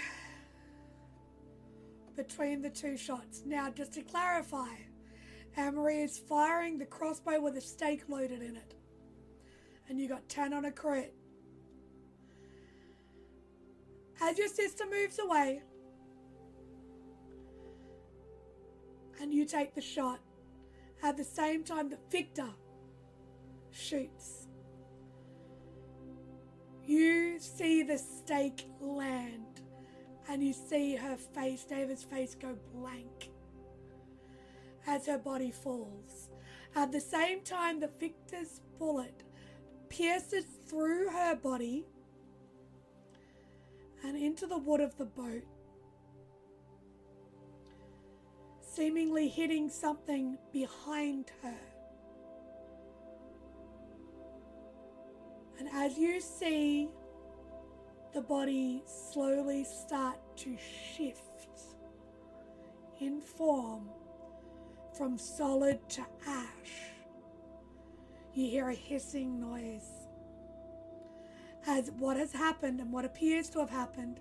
Between the two shots. Now, just to clarify, Anne-Marie is firing the crossbow with a stake loaded in it. And you got 10 on a crit. As your sister moves away, and you take the shot, at the same time that Victor shoots, you see the stake land, and you see her face, David's face, go blank as her body falls. At the same time that Victor's bullet pierces through her body and into the wood of the boat, seemingly hitting something behind her. And as you see the body slowly start to shift in form from solid to ash, you hear a hissing noise. As what has happened, and what appears to have happened,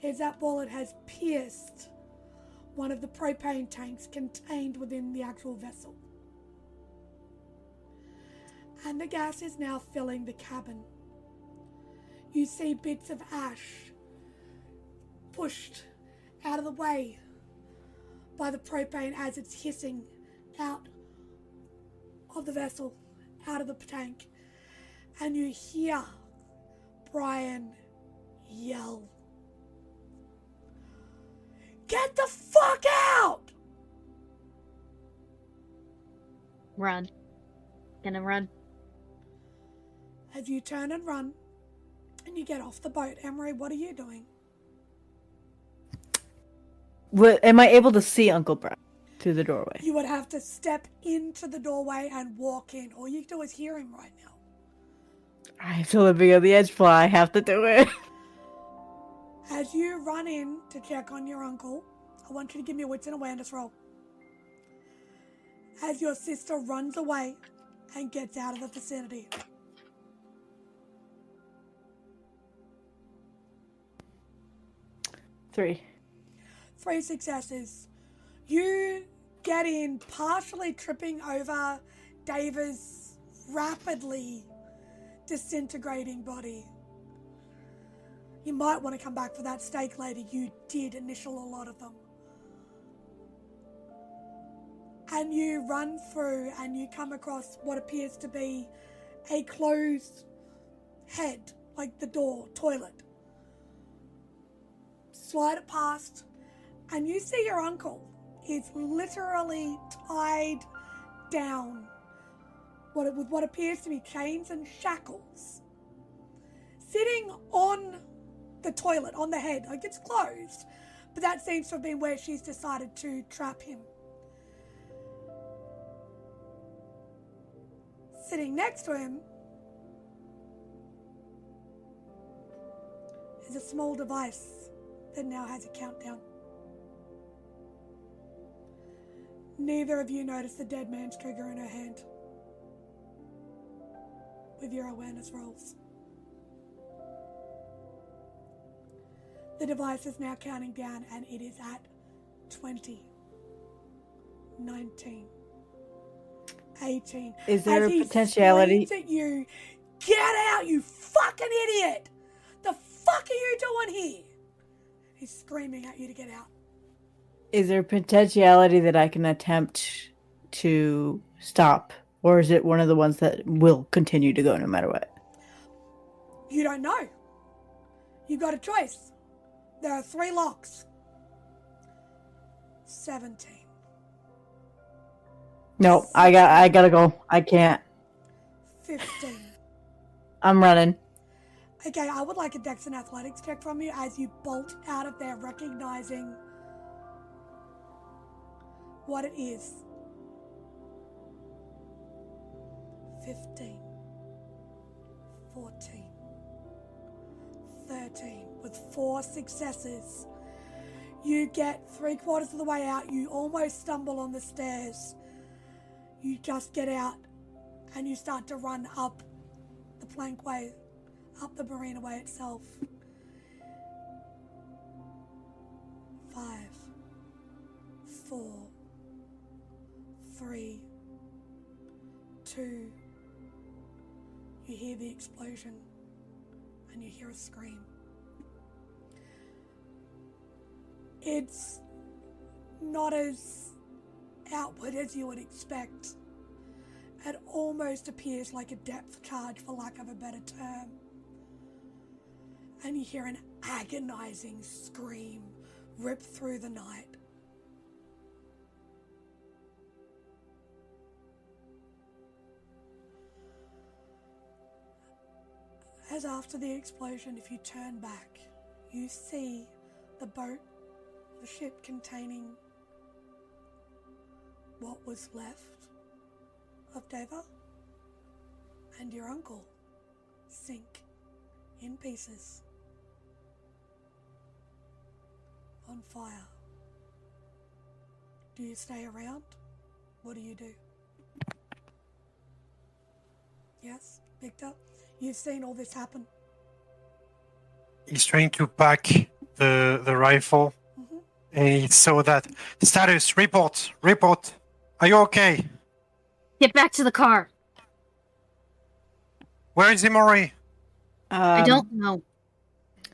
is that bullet has pierced one of the propane tanks contained within the actual vessel. And the gas is now filling the cabin. You see bits of ash pushed out of the way by the propane as it's hissing out of the vessel, out of the tank. And you hear Brian yell, "Get the fuck out!" Run. Gonna run. As you turn and run, and you get off the boat, Emery, what are you doing? Am I able to see Uncle Brian through the doorway? You would have to step into the doorway and walk in. All you can do is hear him right now. I have to living on the edge, but I have to do it. As you run in to check on your uncle, I want you to give me a wits and awareness roll. As your sister runs away and gets out of the vicinity. 3. 3 successes. You get in, partially tripping over David's rapidly disintegrating body. You might want to come back for that stake later. You did initial a lot of them. And you run through and you come across what appears to be a closed head, like the door, toilet. Slide it past, and you see your uncle is literally tied down with what appears to be chains and shackles, sitting on the toilet, on the head. Like, it's closed, but that seems to have been where she's decided to trap him. Sitting next to him is a small device that now has a countdown. Neither of you notice the dead man's trigger in her hand with your awareness rolls. The device is now counting down, and it is at 20, 19, 18. Is there As a he potentiality? screams at you, get out, you fucking idiot! The fuck are you doing here? He's screaming at you to get out. Is there a potentiality that I can attempt to stop? Or is it one of the ones that will continue to go no matter what? You don't know. You got a choice. There are 3 locks. 17. No, I gotta go. I can't. 15. I'm running. Okay, I would like a Dex and Athletics check from you as you bolt out of there, recognizing what it is. 15. 14. 13. With 4 successes. You get 3/4 of the way out. You almost stumble on the stairs. You just get out and you start to run up the plankway, up the marina way itself. 5, 4, 3, 2. You hear the explosion and you hear a scream. It's not as outward as you would expect. It almost appears like a depth charge, for lack of a better term. And you hear an agonizing scream rip through the night. As after the explosion, if you turn back, you see the boat, the ship containing what was left of Deva and your uncle sink in pieces, on fire. Do you stay around? What do you do? Yes, Victor? You've seen all this happen. He's trying to pack the rifle, and he saw that. Status, report. Are you okay? Get back to the car. Where is Imori? I don't know.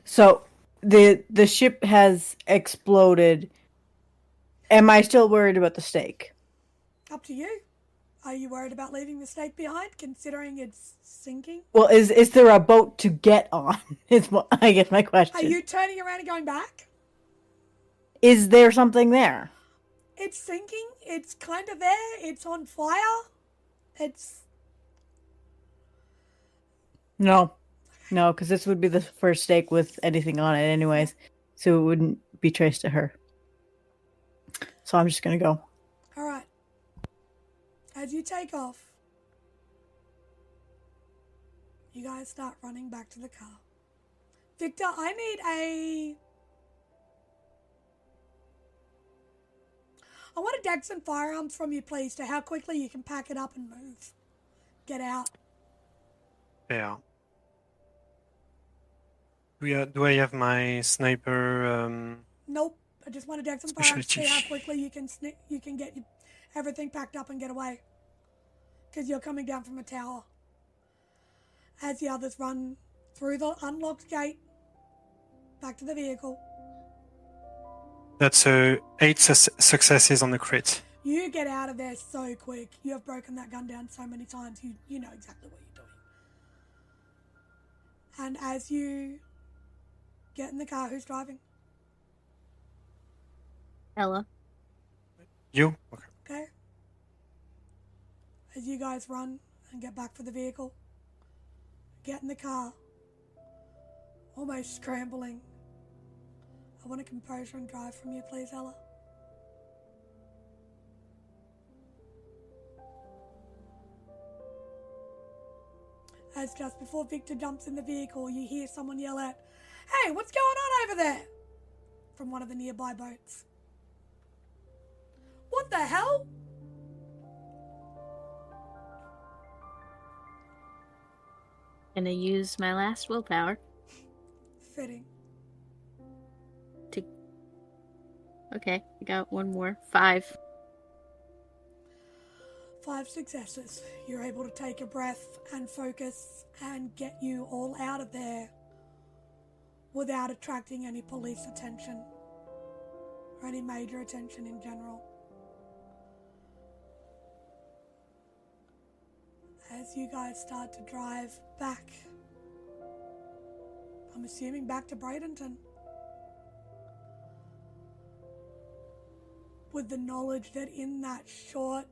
So the ship has exploded. Am I still worried about the stake? Up to you. Are you worried about leaving the stake behind, considering it's sinking? Well, is there a boat to get on? Is what I guess my question. Are you turning around and going back? Is there something there? It's sinking. It's kind of there. It's on fire. It's... No, because this would be the first stake with anything on it, anyways, so it wouldn't be traced to her. So I'm just gonna go. All right. As you take off, you guys start running back to the car. Victor, I want a Dex and firearms from you, please, to how quickly you can pack it up and move. Get out. Yeah. Do I have my sniper? Nope. I just want a Dex and firearms to see how quickly you can get everything packed up and get away. Because you're coming down from a tower. As the others run through the unlocked gate, back to the vehicle. That's 8 successes on the crit. You get out of there so quick. You have broken that gun down so many times. You know exactly what you're doing. And as you get in the car, who's driving? Ella. You? Okay. Okay. As you guys run and get back for the vehicle, get in the car, almost scrambling. I want a composure and drive from you, please, Ella. As just before Victor jumps in the vehicle, you hear someone yell out, "Hey, what's going on over there?" from one of the nearby boats. What the hell? Gonna use my last willpower. Fitting. Okay, I got one more. 5. 5 successes. You're able to take a breath and focus and get you all out of there without attracting any police attention or any major attention in general. As you guys start to drive back, I'm assuming back to Bradenton, with the knowledge that in that short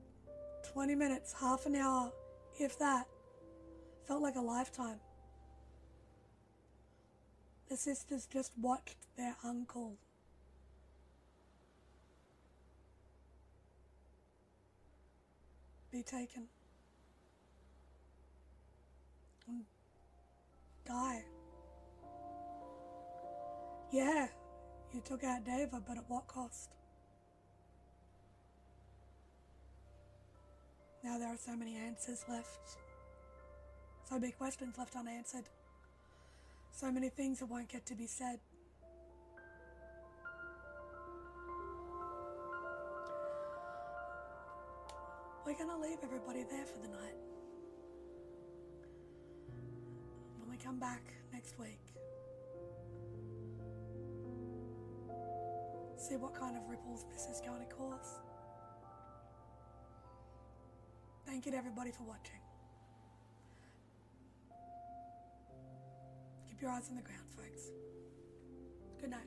20 minutes, half an hour, if that, felt like a lifetime. The sisters just watched their uncle be taken and die. Yeah, you took out David, but at what cost? Now there are so many answers left. So many questions left unanswered. So many things that won't get to be said. We're gonna leave everybody there for the night. When we come back next week, see what kind of ripples this is going to cause. Thank you to everybody for watching. Keep your eyes on the ground, folks. Good night.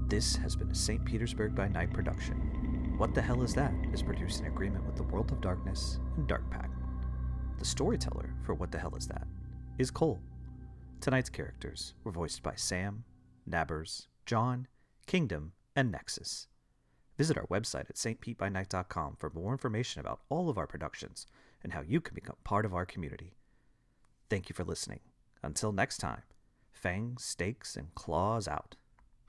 This has been a St. Petersburg by Night production. What the Hell Is That is produced in agreement with the World of Darkness and Dark Pact. The storyteller for What the Hell Is That is Cole. Tonight's characters were voiced by Sam, Nabbers, John, Kingdom, and Nexus. Visit our website at stpetebynight.com for more information about all of our productions and how you can become part of our community. Thank you for listening. Until next time, fangs, stakes, and claws out.